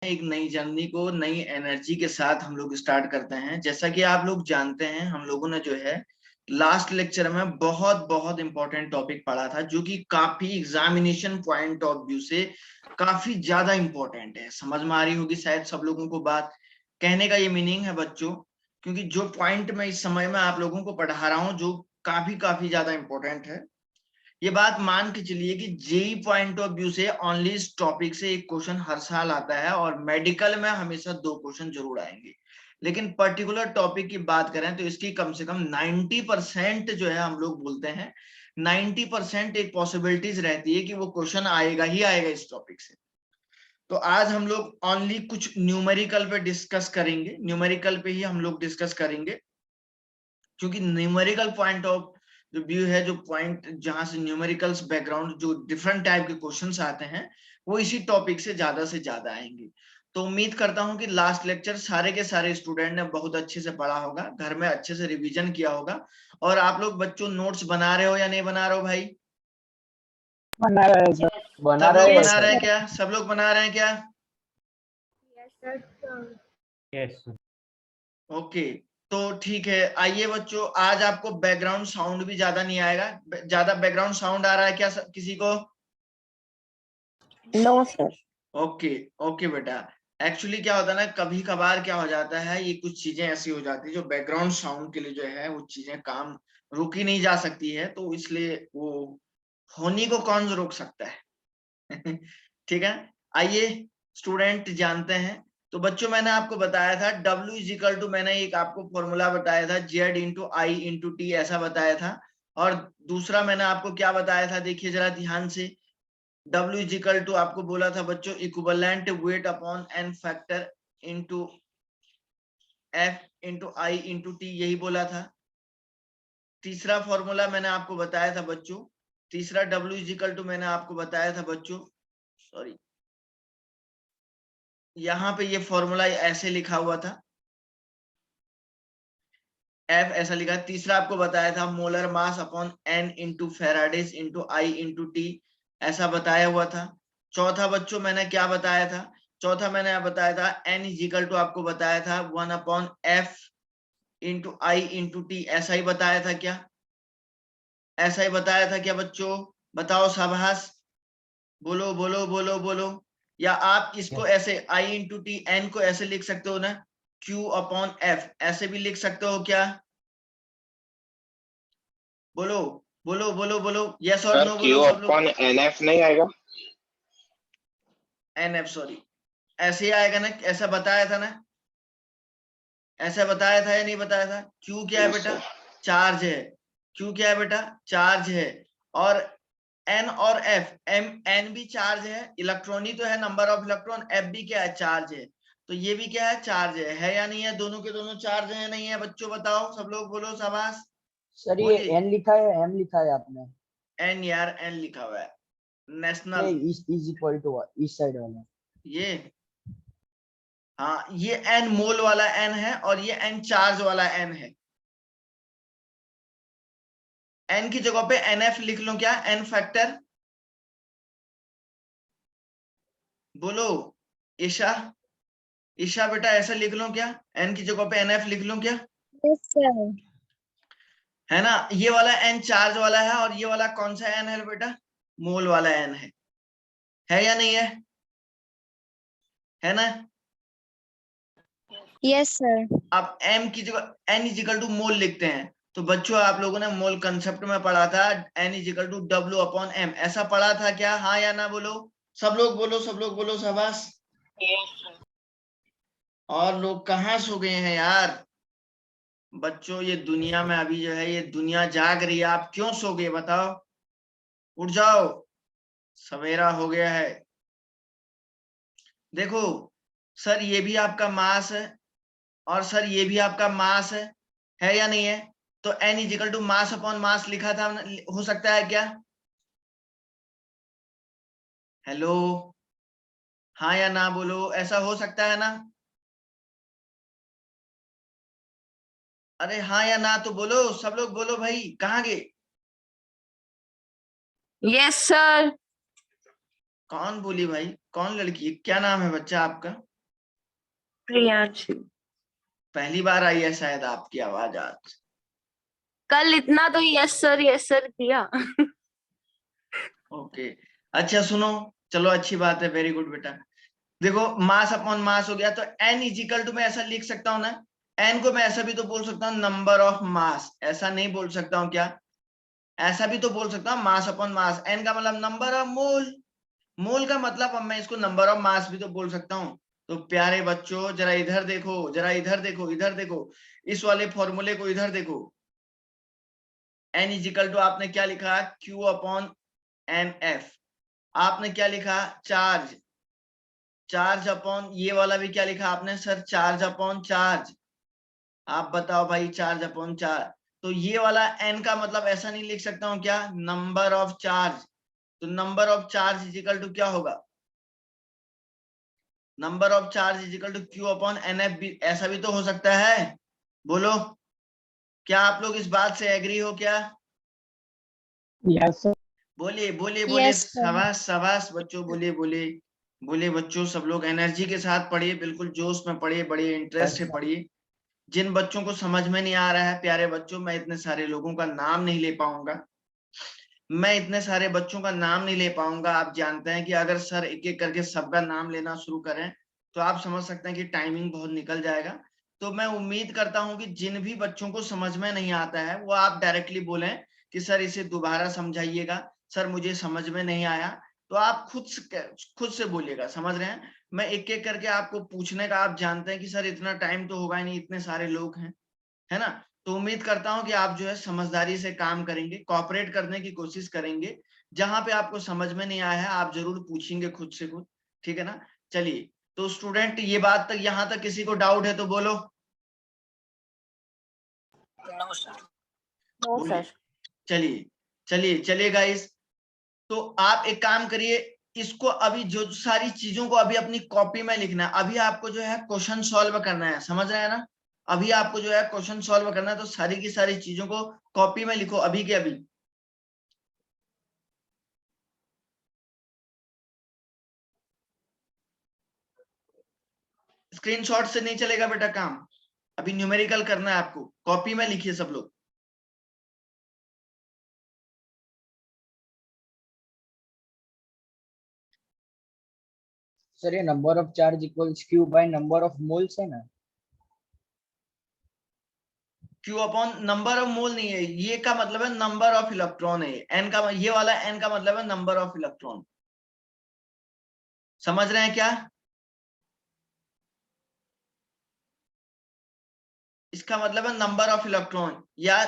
एक नई जर्नी को नई एनर्जी के साथ हम लोग स्टार्ट करते हैं। जैसा कि आप लोग जानते हैं, हम लोगों ने जो है लास्ट लेक्चर में बहुत बहुत इंपॉर्टेंट टॉपिक पढ़ा था, जो कि काफी एग्जामिनेशन पॉइंट ऑफ व्यू से काफी ज्यादा इंपॉर्टेंट है। समझ में आ रही होगी शायद सब लोगों को बात। कहने का ये मीनिंग है बच्चों, क्योंकि जो पॉइंट मैं इस समय में आप लोगों को पढ़ा रहा हूँ, जो काफी काफी ज्यादा इंपॉर्टेंट है, ये बात मान के चलिए कि जेई पॉइंट ऑफ व्यू से ओनली इस टॉपिक से एक क्वेश्चन हर साल आता है, और मेडिकल में हमेशा 2 क्वेश्चन जरूर आएंगे। लेकिन पर्टिकुलर टॉपिक की बात करें तो इसकी कम से कम 90% जो है, हम लोग बोलते हैं 90% एक पॉसिबिलिटीज रहती है कि वो क्वेश्चन आएगा ही आएगा इस टॉपिक से। तो आज हम लोग ओनली कुछ न्यूमेरिकल पे डिस्कस करेंगे, न्यूमेरिकल पे ही हम लोग डिस्कस करेंगे, क्योंकि न्यूमेरिकल पॉइंट ऑफ जो व्यू है, जो पॉइंट जहां से न्यूमेरिकल्स बैकग्राउंड जो डिफरेंट टाइप के क्वेश्चंस आते हैं, वो इसी टॉपिक से ज्यादा आएंगे। तो उम्मीद करता हूं कि लास्ट लेक्चर सारे के सारे स्टूडेंट ने बहुत अच्छे से पढ़ा होगा, घर में अच्छे से रिवीजन किया होगा। और आप लोग बच्चों नोट्स बना रहे हो या नहीं बना रहे हो भाई? बना रहे हैं सर, बना सब लोग रहे हैं बना रहे हैं सर। क्या? सब लोग बना रहे हैं क्या? Yes sir. ओके, तो ठीक है। आइए बच्चों, आज आपको बैकग्राउंड साउंड भी ज्यादा नहीं आएगा। ज्यादा बैकग्राउंड साउंड आ रहा है क्या किसी को? No sir. ओके ओके बेटा। एक्चुअली क्या होता है ना, कभी कभार क्या हो जाता है, ये कुछ चीजें ऐसी हो जाती है जो बैकग्राउंड साउंड के लिए जो है वो चीजें काम रुकी नहीं जा सकती है, तो इसलिए वो होनी को कौन रोक सकता है। ठीक है, आइए स्टूडेंट जानते हैं। तो बच्चों मैंने आपको बताया था W इज इक्वल टू, मैंने एक आपको फॉर्मूला बताया था Z into I into T, ऐसा बताया था। और दूसरा मैंने आपको क्या बताया था, देखिए जरा ध्यान से। W इज इक्वल टू आपको बोला था बच्चों equivalent weight upon N factor into F into I into T, यही बोला था। तीसरा फॉर्मूला मैंने आपको बताया था बच्चों, तीसरा W इज इक्वल टू मैंने आपको बताया था बच्चों, सॉरी, यहां पे ये फॉर्मूला ऐसे लिखा हुआ था, F ऐसा लिखा। तीसरा आपको बताया था molar mass upon N into Faraday's into I into T, ऐसा बताया हुआ था। चौथा बच्चों मैंने क्या बताया था? चौथा मैंने बताया था N इज इक्वल टू, आपको बताया था 1 upon F into I into T, ऐसा ही बताया था क्या? ऐसा ही बताया था क्या बच्चों? बताओ शाबाश, बोलो बोलो बोलो बोलो। या आप इसको ऐसे आई इंटू टी एन को ऐसे लिख सकते हो ना, Q अपॉन F, ऐसे भी लिख सकते हो क्या? बोलो बोलो बोलो बोलो, यस और नो बोलो सब लोग। NF नहीं आएगा? NF, सॉरी, ऐसे ही आएगा ना, ऐसा बताया था ना, ऐसा बताया था या नहीं बताया था? Q क्या है बेटा? चार्ज है। Q क्या है बेटा? चार्ज है। और N और F, N भी चार्ज है, इलेक्ट्रॉन ही तो है, नंबर ऑफ इलेक्ट्रॉन। F भी क्या है? चार्ज है। तो ये भी क्या है? चार्ज है या नहीं है? दोनों के दोनों चार्ज है या नहीं है बच्चों? बताओ सब लोग, बोलो शाबाश। सर ये N लिखा है, M लिखा है आपने? N यार, N लिखा हुआ है, नेशनल। इज इक्वल टू इस साइड वाला ये, हाँ, ये N मोल वाला N है और ये N चार्ज वाला N है। N की जगह पे NF लिख लो क्या? N फैक्टर, बोलो ईशा। ईशा बेटा ऐसा लिख लो क्या? N की जगह पे NF लिख लो क्या? Yes sir. है ना, ये वाला N चार्ज वाला है और ये वाला कौन सा N है बेटा? मोल वाला N है या नहीं है? है ना? Yes sir. अब M की जगह N इज इक्वल टू मोल लिखते हैं। तो बच्चों आप लोगों ने मोल कंसेप्ट में पढ़ा था, N is equal to W upon M, ऐसा पढ़ा था क्या? हाँ या ना बोलो सब लोग, बोलो सब लोग, बोलो शाबाश। और लोग कहाँ सो गए हैं यार बच्चों? ये दुनिया में अभी जो है, ये दुनिया जाग रही है, आप क्यों सो गए बताओ? उठ जाओ, सवेरा हो गया है। देखो सर, ये भी आपका मास है और सर ये भी आपका मास है या नहीं है? तो N is equal to mass upon mass लिखा था, हो सकता है क्या? हेलो, हाँ या ना बोलो, ऐसा हो सकता है ना? अरे हाँ या ना तो बोलो सब लोग, बोलो भाई, कहाँ गए? Yes sir. कौन बोली भाई? कौन लड़की? क्या नाम है बच्चा आपका? प्रियांशु। पहली बार आई है शायद आपकी आवाज आज। कल इतना तो यस सर किया। ओके, अच्छा सुनो, चलो अच्छी बात है, वेरी गुड बेटा। देखो मास अपॉन मास हो गया, तो एन इजिकल टू मैं ऐसा लिख सकता हूँ ना, एन को मैं ऐसा भी तो बोल सकता हूँ नंबर ऑफ मास, ऐसा नहीं बोल सकता हूँ क्या? ऐसा भी तो बोल सकता हूँ मास अपॉन मास, एन का मतलब नंबर ऑफ मोल, मोल का मतलब अब मैं इसको नंबर ऑफ मास भी तो बोल सकता हूँ। तो प्यारे बच्चों जरा इधर देखो, जरा इधर देखो, इधर देखो, इस वाले फॉर्मूले को इधर देखो। एन इजिकल टू आपने क्या लिखा, क्यू अपॉन एन एफ। आपने क्या लिखा, चार्ज, चार्ज अपॉन ये वाला भी क्या लिखा आपने सर, चार्ज अपॉन चार्ज। आप बताओ भाई, चार्ज अपॉन चार्ज। तो ये वाला एन का मतलब ऐसा नहीं लिख सकता हूं क्या, नंबर ऑफ चार्ज। तो number of charge is equal to क्या होगा, number of charge is equal to q upon n f भी, ऐसा भी तो हो सकता है। बोलो, क्या आप लोग इस बात से एग्री हो क्या? Yes sir. बोलिए बोलिए बोलिए, Yes, sir. शाबाश शाबाश बच्चों, बोलिए बोलिए बोलिए बच्चों, सब लोग एनर्जी के साथ पढ़िए, बिल्कुल जोश में पढ़िए, बड़े इंटरेस्ट से पढ़िए। जिन बच्चों को समझ में नहीं आ रहा है प्यारे बच्चों, मैं इतने सारे लोगों का नाम नहीं ले पाऊंगा, मैं इतने सारे बच्चों का नाम नहीं ले पाऊंगा। आप जानते हैं कि अगर सर एक एक करके सबका नाम लेना शुरू करें तो आप समझ सकते हैं कि टाइमिंग बहुत निकल जाएगा। तो मैं उम्मीद करता हूं कि जिन भी बच्चों को समझ में नहीं आता है वो आप डायरेक्टली बोलें कि सर इसे दोबारा समझाइएगा, सर मुझे समझ में नहीं आया। तो आप खुद से बोलिएगा, समझ रहे हैं? मैं एक एक करके आपको पूछने का, आप जानते हैं कि सर इतना टाइम तो होगा ही नहीं, इतने सारे लोग हैं, है ना? तो उम्मीद करता हूं कि आप जो है समझदारी से काम करेंगे, कोऑपरेट करने की कोशिश करेंगे। जहां पे आपको समझ में नहीं आया है आप जरूर पूछेंगे खुद से खुद, ठीक है ना? चलिए, तो स्टूडेंट ये बात तक, यहां तक किसी को डाउट है तो बोलो। No sir. बोलिए, चलिए चलिए चलिए गाइस, तो आप एक काम करिए, इसको अभी जो सारी चीजों को अभी अपनी कॉपी में लिखना है, अभी आपको जो है क्वेश्चन सॉल्व करना है, समझ रहे हैं ना? अभी आपको जो है क्वेश्चन सॉल्व करना है, तो सारी की सारी चीजों को कॉपी में लिखो अभी के अभी। स्क्रीनशॉट से नहीं चलेगा बेटा काम, अभी न्यूमेरिकल करना है आपको, कॉपी में लिखिए सब लोग। सर ये number of charge equals Q by number of moles है ना? Q upon number of mole नहीं है, ये का मतलब है नंबर ऑफ इलेक्ट्रॉन है, एन का, ये वाला एन का मतलब है नंबर ऑफ इलेक्ट्रॉन, समझ रहे हैं क्या? इसका मतलब है नंबर ऑफ इलेक्ट्रॉन, या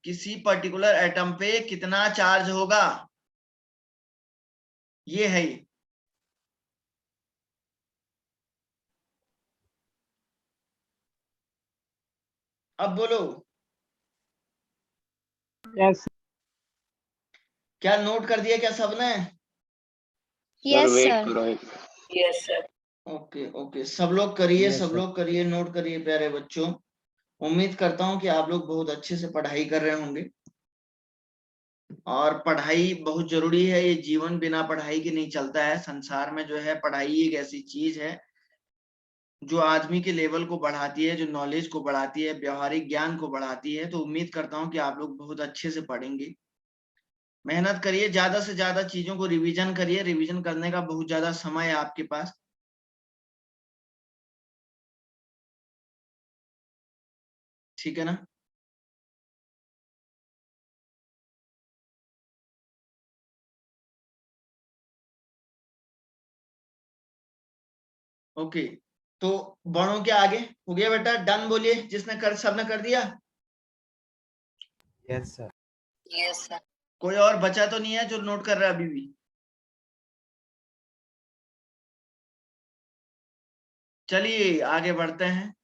किसी पर्टिकुलर एटम पे कितना चार्ज होगा, ये है ये। अब बोलो, यस क्या नोट कर दिया क्या सबने? Yes, sir. Yes sir. Okay okay, सब लोग करिए, यस सब सर। लोग करिए, नोट करिए प्यारे बच्चों। उम्मीद करता हूं कि आप लोग बहुत अच्छे से पढ़ाई कर रहे होंगे, और पढ़ाई बहुत जरूरी है, ये जीवन बिना पढ़ाई के नहीं चलता है। संसार में जो है पढ़ाई एक ऐसी चीज है जो आदमी के लेवल को बढ़ाती है, जो नॉलेज को बढ़ाती है, व्यवहारिक ज्ञान को बढ़ाती है। तो उम्मीद करता हूं कि आप लोग बहुत अच्छे से पढ़ेंगे, मेहनत करिए, ज्यादा से ज्यादा चीजों को रिवीजन करिए, रिवीजन करने का बहुत ज्यादा समय है आपके पास, ठीक है ना? ओके, तो बढ़ो क्या आगे, हो गया बेटा, डन बोलिए, जिसने कर, सबने कर दिया? Yes sir. Yes sir. कोई और बचा तो नहीं है जो नोट कर रहा है अभी भी? चलिए आगे बढ़ते हैं।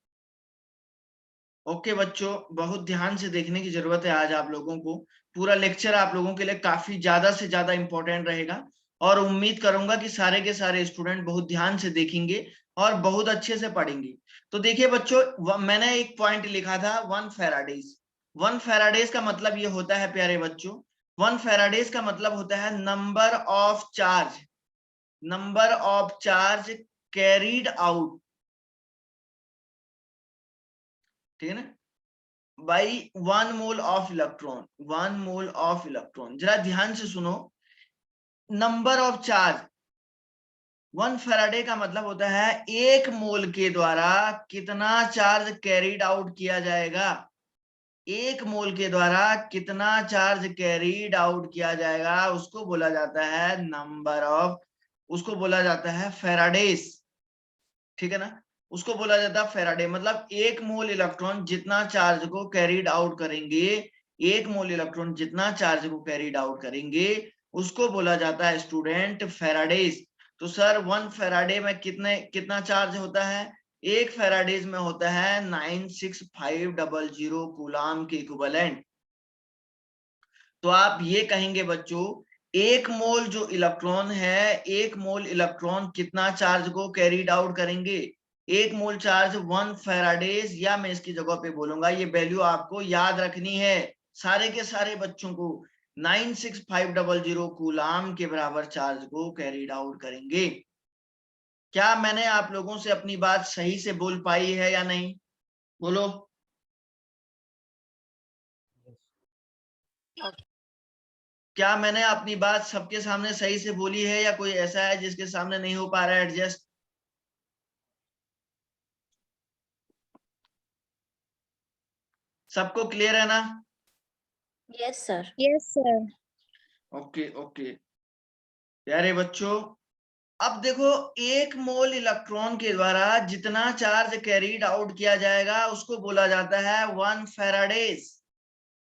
ओके बच्चों, बहुत ध्यान से देखने की जरूरत है आज आप लोगों को, पूरा लेक्चर आप लोगों के लिए काफी ज्यादा से ज्यादा इंपॉर्टेंट रहेगा, और उम्मीद करूंगा कि सारे के सारे स्टूडेंट बहुत ध्यान से देखेंगे और बहुत अच्छे से पढ़ेंगे। तो देखिए बच्चों, मैंने एक पॉइंट लिखा था 1 फैराडेज। 1 फैराडेज का मतलब ये होता है प्यारे बच्चों, 1 फैराडेज का मतलब होता है number of charge, number of charge carried out ठीक है ना, by 1 mole of electron, 1 mole of electron. जरा ध्यान से सुनो, नंबर ऑफ चार्ज 1 फैराडे का मतलब होता है 1 मोल के द्वारा कितना चार्ज कैरीड आउट किया जाएगा, 1 मोल के द्वारा कितना चार्ज कैरीड आउट किया जाएगा, उसको बोला जाता है नंबर ऑफ, उसको बोला जाता है फैराडेस। ठीक है ना, उसको बोला जाता है फैराडे। मतलब 1 मोल इलेक्ट्रॉन जितना चार्ज को कैरीड आउट करेंगे, 1 मोल इलेक्ट्रॉन जितना चार्ज को कैरीड आउट करेंगे, उसको बोला जाता है स्टूडेंट फैराडेस। तो सर 1 फैराडे में कितना चार्ज होता है, 1 फैराडेज में होता है 96500 कूलाम के इक्विवेलेंट। तो आप ये कहेंगे बच्चों, 1 मोल जो इलेक्ट्रॉन है, 1 मोल इलेक्ट्रॉन कितना चार्ज को कैरीड आउट करेंगे, 1 मोल चार्ज 1 फैराडेज, या मैं इसकी जगह पे बोलूंगा, ये वैल्यू आपको याद रखनी है सारे के सारे बच्चों को, 96500 कूलाम के बराबर चार्ज को कैरीड आउट करेंगे। क्या मैंने आप लोगों से अपनी बात सही से बोल पाई है या नहीं, बोलो। क्या मैंने अपनी बात सबके सामने सही से बोली है, या कोई ऐसा है जिसके सामने नहीं हो पा रहा है एडजस्ट? सबको क्लियर है ना? Yes sir. Yes, sir. Okay okay प्यारे बच्चों, अब देखो 1 मोल इलेक्ट्रॉन के द्वारा जितना चार्ज कैरीड आउट किया जाएगा उसको बोला जाता है 1 फैराडेज।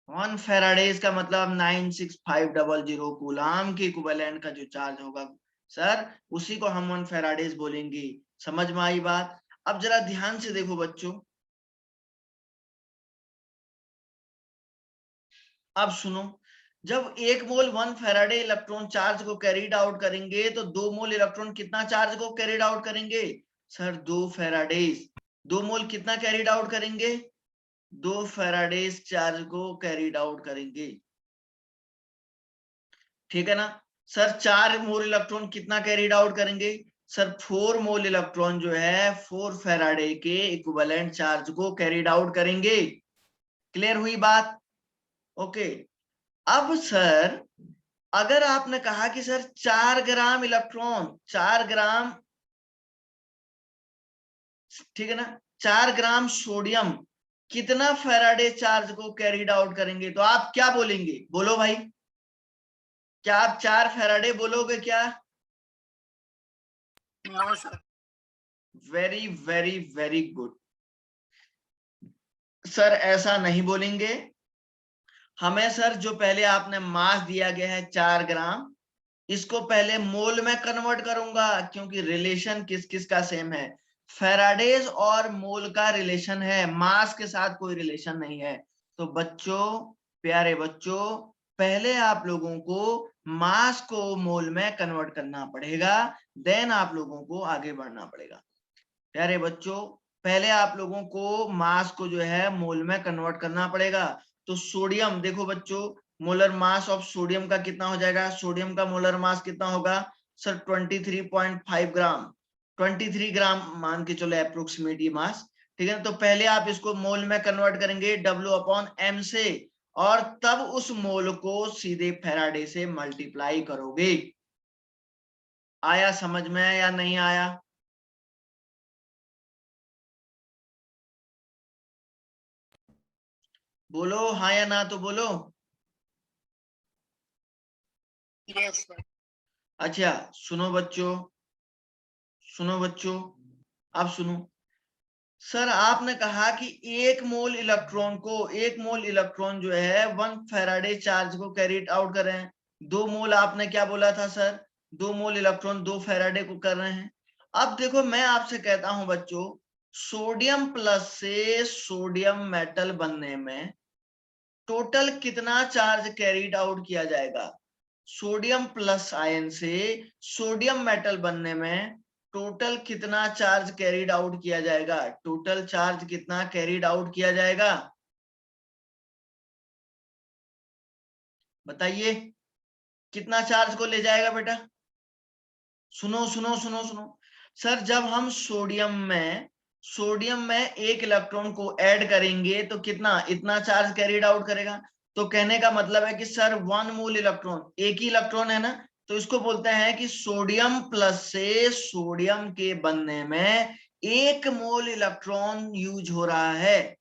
1 फैराडेज का मतलब 96500 कूलाम के इक्विवेलेंट का जो चार्ज होगा सर, उसी को हम 1 फैराडेज बोलेंगे। समझ में आई बात? अब जरा ध्यान से देखो बच्चों, अब सुनो, जब 1 मोल 1 फैराडे इलेक्ट्रॉन चार्ज को कैरीड आउट करेंगे तो 2 मोल इलेक्ट्रॉन कितना चार्ज को कैरीड आउट करेंगे सर, 2 फैराडेज। 2 मोल कितना कैरीड आउट करेंगे, 2 फैराडेज चार्ज को कैरीड आउट करेंगे। ठीक है ना सर, 4 मोल इलेक्ट्रॉन कितना कैरीड आउट करेंगे सर, 4 मोल इलेक्ट्रॉन जो है 4 फैराडे के इक्विवेलेंट चार्ज को कैरीड आउट करेंगे। क्लियर हुई बात? ओके। अब सर अगर आपने कहा कि सर 4 ग्राम इलेक्ट्रॉन, 4 ग्राम, ठीक है ना, 4 ग्राम सोडियम कितना फैराडे चार्ज को कैरीड आउट करेंगे, तो आप क्या बोलेंगे, बोलो भाई, क्या आप 4 फैराडे बोलोगे क्या? No sir. Very very very good sir, ऐसा नहीं बोलेंगे। हमें सर जो पहले आपने मास दिया गया है 4 ग्राम, इसको पहले मोल में कन्वर्ट करूंगा, क्योंकि रिलेशन किस किस का सेम है, फैराडेज और मोल का रिलेशन है, मास के साथ कोई रिलेशन नहीं है। तो बच्चों, प्यारे बच्चों, पहले आप लोगों को मास को मोल में कन्वर्ट करना पड़ेगा, देन आप लोगों को आगे बढ़ना पड़ेगा। प्यारे बच्चों, पहले आप लोगों को मास को जो है मोल में कन्वर्ट करना पड़ेगा। तो सोडियम देखो बच्चों, मोलर मास ऑफ सोडियम का कितना हो जाएगा, सोडियम का मोलर मास कितना होगा सर, 23.5 ग्राम, 23 ग्राम मान के चलो अप्रोक्सीमेट ये मास। ठीक है, तो पहले आप इसको मोल में कन्वर्ट करेंगे W/m से, और तब उस मोल को सीधे फैराडे से मल्टीप्लाई करोगे। आया समझ में या नहीं आया? बोलो हाँ या ना, तो बोलो। Yes sir. अच्छा सुनो बच्चों, सुनो बच्चों, अब सुनो सर, आपने कहा कि 1 मोल इलेक्ट्रॉन को, 1 मोल इलेक्ट्रॉन जो है 1 फैराडे चार्ज को कैरी आउट कर रहे हैं। 2 मोल आपने क्या बोला था सर, 2 मोल इलेक्ट्रॉन 2 फैराडे को कर रहे हैं। अब देखो मैं आपसे कहता हूं बच्चों, सोडियम प्लस से सोडियम मेटल बनने में टोटल कितना चार्ज कैरीड आउट किया जाएगा, सोडियम प्लस आयन से सोडियम मेटल बनने में टोटल कितना चार्ज कैरीड आउट किया जाएगा, टोटल चार्ज कितना कैरीड आउट किया जाएगा, बताइए कितना चार्ज को ले जाएगा बेटा? सुनो सुनो सुनो सुनो सर, जब हम सोडियम में सोडियम में एक इलेक्ट्रॉन को ऐड करेंगे तो कितना, इतना चार्ज कैरीड आउट करेगा। तो कहने का मतलब है कि सर 1 मोल इलेक्ट्रॉन, एक ही इलेक्ट्रॉन है ना, तो इसको बोलते हैं कि सोडियम प्लस से सोडियम के बनने में 1 मोल इलेक्ट्रॉन यूज हो रहा है।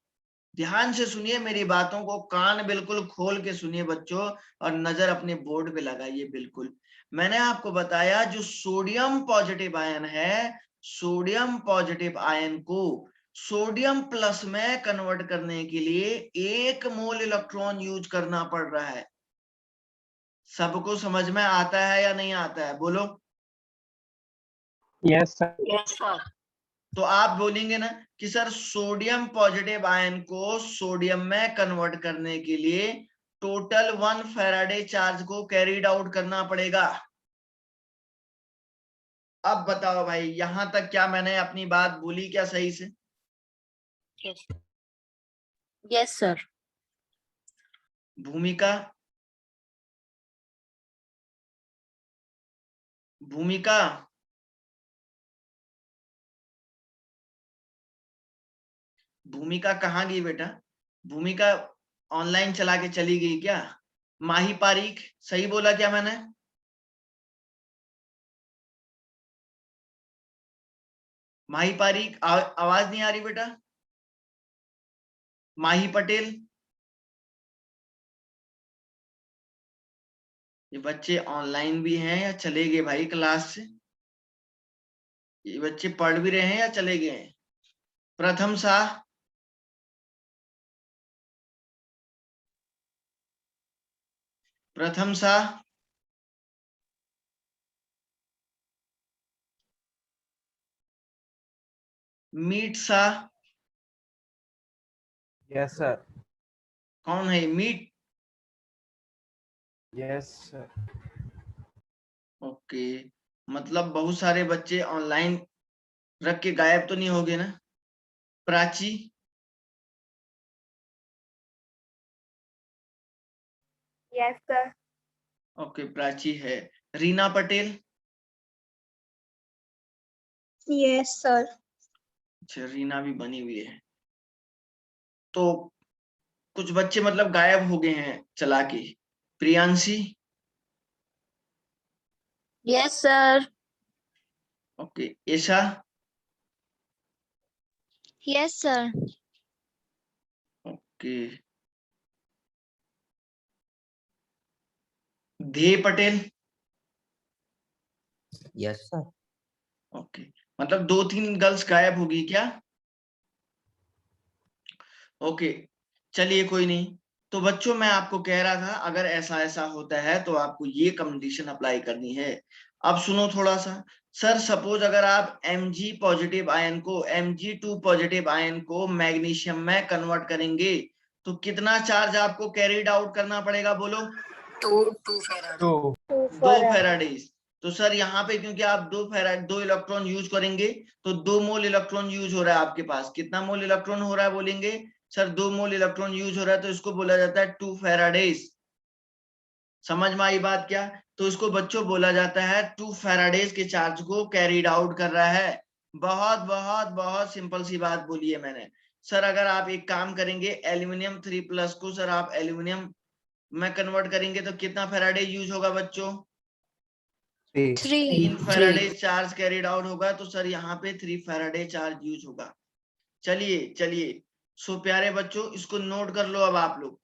ध्यान से सुनिए मेरी बातों को, कान बिल्कुल खोल के सुनिए बच्चों, और नजर अपने बोर्ड पे लगाइए। बिल्कुल मैंने आपको बताया जो सोडियम पॉजिटिव आयन है, सोडियम पॉजिटिव आयन को सोडियम प्लस में कन्वर्ट करने के लिए 1 मोल इलेक्ट्रॉन यूज करना पड़ रहा है। सबको समझ में आता है या नहीं आता है, बोलो। Yes sir. Yes sir. तो आप बोलेंगे ना कि सर सोडियम पॉजिटिव आयन को सोडियम में कन्वर्ट करने के लिए टोटल 1 फैराडे चार्ज को कैरीड आउट करना पड़ेगा। अब बताओ भाई, यहां तक क्या मैंने अपनी बात बोली क्या सही से? Yes sir. भूमिका, भूमिका भूमिका कहाँ गई बेटा? भूमिका ऑनलाइन चला के चली गई क्या? माही पारीख, सही बोला क्या मैंने? माही पारीख, आवाज नहीं आ रही बेटा? माही पटेल, ये बच्चे ऑनलाइन भी हैं या चले गए भाई क्लास से? ये बच्चे पढ़ भी रहे हैं या चले गए हैं? Pratham Shah, Pratham Shah, Meet Shah, yes sir. कौन है मीट? Yes sir. ओके, मतलब बहुत सारे बच्चे ऑनलाइन रख के गायब तो नहीं हो गए ना? Prachi, yes sir. Okay Prachi है। Reena Patel, yes sir. अच्छा रीना भी बनी हुई है। तो कुछ बच्चे मतलब गायब हो गए हैं चला के। Priyanshi, yes sir. Okay. Isha, yes sir. Okay. धे पटेल, यस सर। ओके। मतलब 2-3 गर्ल्स गायब होगी क्या? ओके, चलिए कोई नहीं। तो बच्चों मैं आपको कह रहा था अगर ऐसा ऐसा होता है तो आपको ये कंडीशन अप्लाई करनी है। अब सुनो थोड़ा सा। सर सपोज अगर आप Mg पॉजिटिव आयन को Mg2 पॉजिटिव आयन को मैग्नीशियम में कन्वर्ट करेंगे तो कितना चार्ज आपको कैरीड आउट करना पड़ेगा, बोलो? 2 फैराडे। 2 फेराडेज। तो सर यहाँ पे क्योंकि आप 2 इलेक्ट्रॉन यूज करेंगे तो 2 मोल इलेक्ट्रॉन यूज हो रहा है आपके पास। कितना मोल इलेक्ट्रॉन हो रहा है बोलेंगे? सर 2 मोल इलेक्ट्रॉन यूज हो रहा है तो इसको बोला जाता है 2 फेराडेज। समझ में आई बात क्या? तो इसको बच्चों बोला जाता है 2 फेराडेज के चार्ज को कैरीड आउट कर रहा है। बहुत बहुत बहुत सिंपल सी बात बोली है मैंने। सर अगर आप एक काम करेंगे एल्यूमिनियम 3+ को सर आप एल्यूमिनियम में कन्वर्ट करेंगे तो कितना फेराडे यूज होगा बच्चों? 3 फैराडे चार्ज कैरिड आउट होगा। तो सर यहाँ पे 3 फैराडे चार्ज यूज होगा। चलिए चलिए, सो प्यारे बच्चों इसको नोट कर लो। अब आप लोग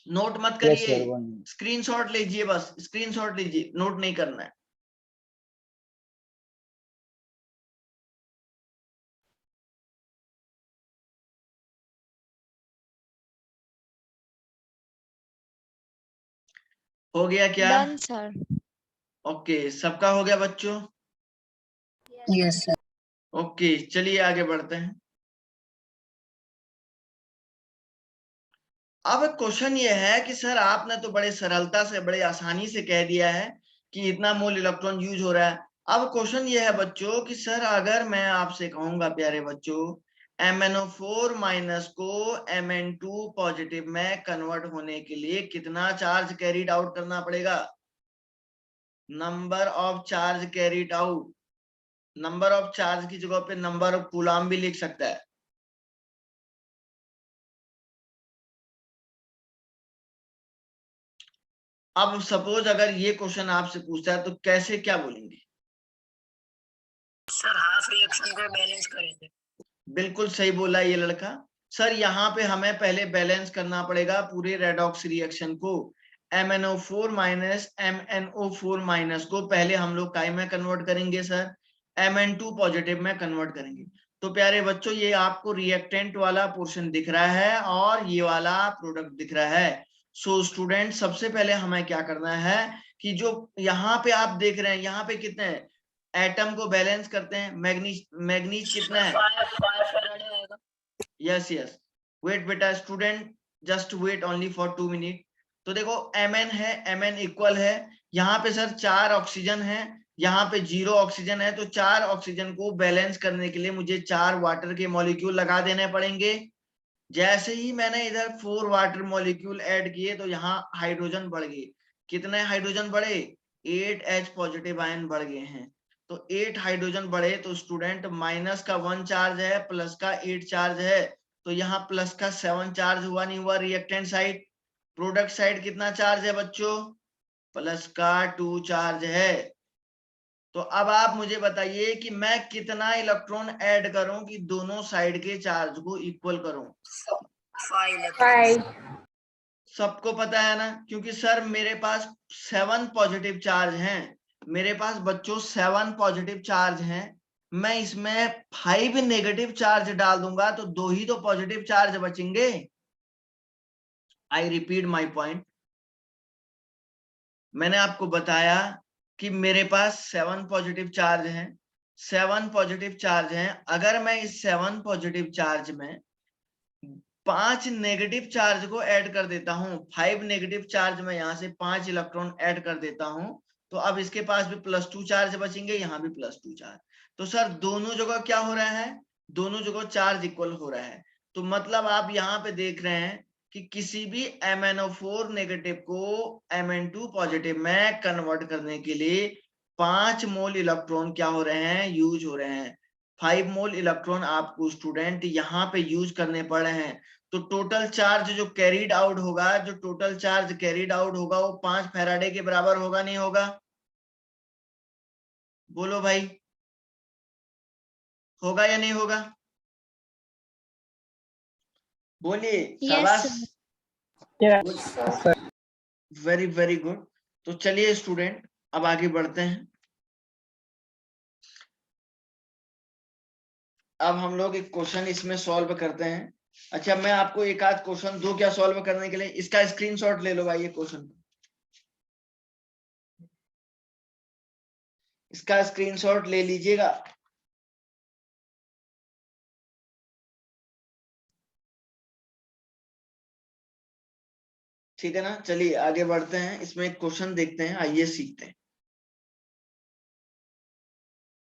नोट मत यस करिए, सर। स्क्रीनशॉट लीजिए, बस स्क्रीनशॉट लीजिए, नोट नहीं करना है। हो गया क्या? Done sir. ओके, सबका हो गया बच्चों? Yes sir. ओके, चलिए आगे बढ़ते हैं। अब क्वेश्चन ये है कि सर आपने तो बड़े सरलता से बड़े आसानी से कह दिया है कि इतना मोल इलेक्ट्रॉन यूज हो रहा है। अब क्वेश्चन ये है बच्चों कि सर अगर मैं आपसे कहूंगा प्यारे बच्चों MnO4- को Mn2 पॉजिटिव में कन्वर्ट होने के लिए कितना चार्ज कैरीड आउट करना पड़ेगा? Number of charge carried out number of charge की जगह पे नंबर ऑफ कूलाम भी लिख सकता है। अब सपोज अगर ये क्वेश्चन आपसे पूछता है तो कैसे क्या बोलेंगे? सर हाफ रिएक्शन को बैलेंस करेंगे। बिल्कुल सही बोला ये लड़का। सर यहाँ पे हमें पहले बैलेंस करना पड़ेगा पूरे रेडॉक्स रिएक्शन को। MnO4 माइनस MnO4 माइनस को पहले हम लोग काय में कन्वर्ट करेंगे सर? Mn2 पॉजिटिव में कन्वर्ट करेंगे। तो प्यारे बच्चों ये आपको रिएक्टेंट वाला पोर्शन दिख रहा है और ये वाला प्रोडक्ट दिख रहा है। सो स्टूडेंट सबसे पहले हमें क्या करना है कि जो यहाँ पे आप देख रहे हैं यहाँ पे कितने हैं एटम को बैलेंस करते हैं। मैग्नीज कितना है? 5 फैराडे आएगा। यस यस, वेट बेटा student, just wait only for 2 minute. तो देखो Mn है, Mn इक्वल है, यहाँ पे सर 4 ऑक्सीजन है, यहाँ पे 0 ऑक्सीजन है। तो 4 ऑक्सीजन को बैलेंस करने के लिए मुझे 4 वाटर के मॉलिक्यूल लगा देने पड़ेंगे। जैसे ही मैंने इधर 4 वाटर मॉलिक्यूल ऐड किए तो यहाँ हाइड्रोजन बढ़ गए। कितने हाइड्रोजन बढ़े? 8H पॉजिटिव आयन बढ़ गए हैं। तो 8 हाइड्रोजन बढ़े तो स्टूडेंट माइनस का 1 चार्ज है, प्लस का 8 चार्ज है। तो यहाँ प्लस का 7 चार्ज हुआ नहीं हुआ रिएक्टेंट साइड? प्रोडक्ट साइड कितना चार्ज है बच्चों? प्लस का 2 चार्ज है। तो अब आप मुझे बताइए कि मैं कितना इलेक्ट्रॉन ऐड करूं कि दोनों साइड के चार्ज को इक्वल करूं? 5। सबको पता है ना, क्योंकि सर मेरे पास 7 पॉजिटिव चार्ज हैं। मेरे पास बच्चों 7 पॉजिटिव चार्ज हैं। मैं इसमें 5 नेगेटिव चार्ज डाल दूंगा तो 2 ही तो पॉजिटिव चार्ज बचेंगे। I repeat my point. मैंने आपको बताया कि मेरे पास 7 पॉजिटिव चार्ज हैं। 7 पॉजिटिव चार्ज हैं। अगर मैं इस 7 पॉजिटिव चार्ज में 5 नेगेटिव चार्ज को ऐड कर देता हूं, 5 नेगेटिव चार्ज में यहां से 5 इलेक्ट्रॉन ऐड कर देता हूं, तो अब इसके पास भी +2 चार्ज बचेंगे, यहां भी +2 चार्ज। तो सर दोनों जगह क्या हो रहा है? दोनों जगह चार्ज इक्वल हो रहा है। तो मतलब आप यहाँ पे देख रहे हैं कि किसी भी MnO4 नेगेटिव को Mn2 पॉजिटिव में कन्वर्ट करने के लिए 5 मोल इलेक्ट्रॉन क्या हो रहे हैं? यूज हो रहे हैं। 5 मोल इलेक्ट्रॉन आपको स्टूडेंट यहाँ पे यूज करने पड़ रहे हैं। तो टोटल चार्ज जो कैरीड आउट होगा, जो टोटल चार्ज कैरीड आउट होगा वो 5 फैराडे के बराबर होगा नहीं होगा? बोलो भाई, होगा या नहीं होगा? बोलिए। शाबाश। Very very good. तो चलिए स्टूडेंट अब आगे बढ़ते हैं। अब हम लोग एक क्वेश्चन इसमें सॉल्व करते हैं। अच्छा मैं आपको एक आध क्वेश्चन दो क्या सॉल्व करने के लिए? इसका स्क्रीनशॉट ले लो भाई, ये क्वेश्चन इसका स्क्रीनशॉट ले लीजिएगा। ठीक है ना? चलिए आगे बढ़ते हैं। इसमें एक क्वेश्चन देखते हैं, आइए सीखते हैं।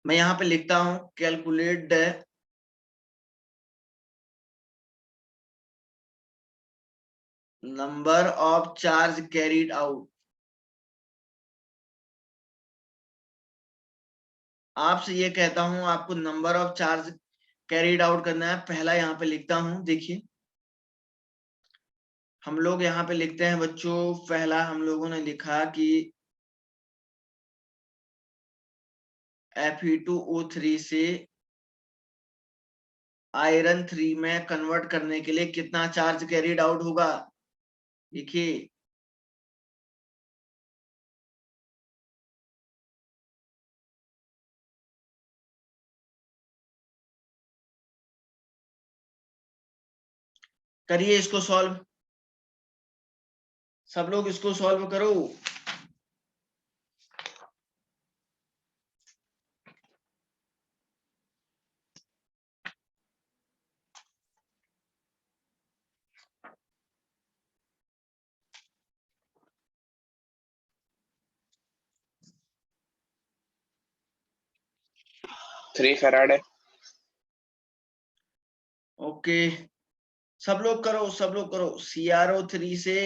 मैं यहाँ पे लिखता हूं calculate the number of charge carried out. आपसे ये कहता हूं आपको number of charge carried out करना है। पहला यहाँ पे लिखता हूं, देखिए हम लोग यहाँ पे लिखते हैं बच्चों। पहला हम लोगों ने लिखा कि Fe2O3 से आयरन 3 में कन्वर्ट करने के लिए कितना चार्ज कैरीड आउट होगा? देखिए करिए इसको सॉल्व, सब लोग इसको सॉल्व करो। Three Faraday. ओके सब लोग करो, सब लोग करो। CrO3 से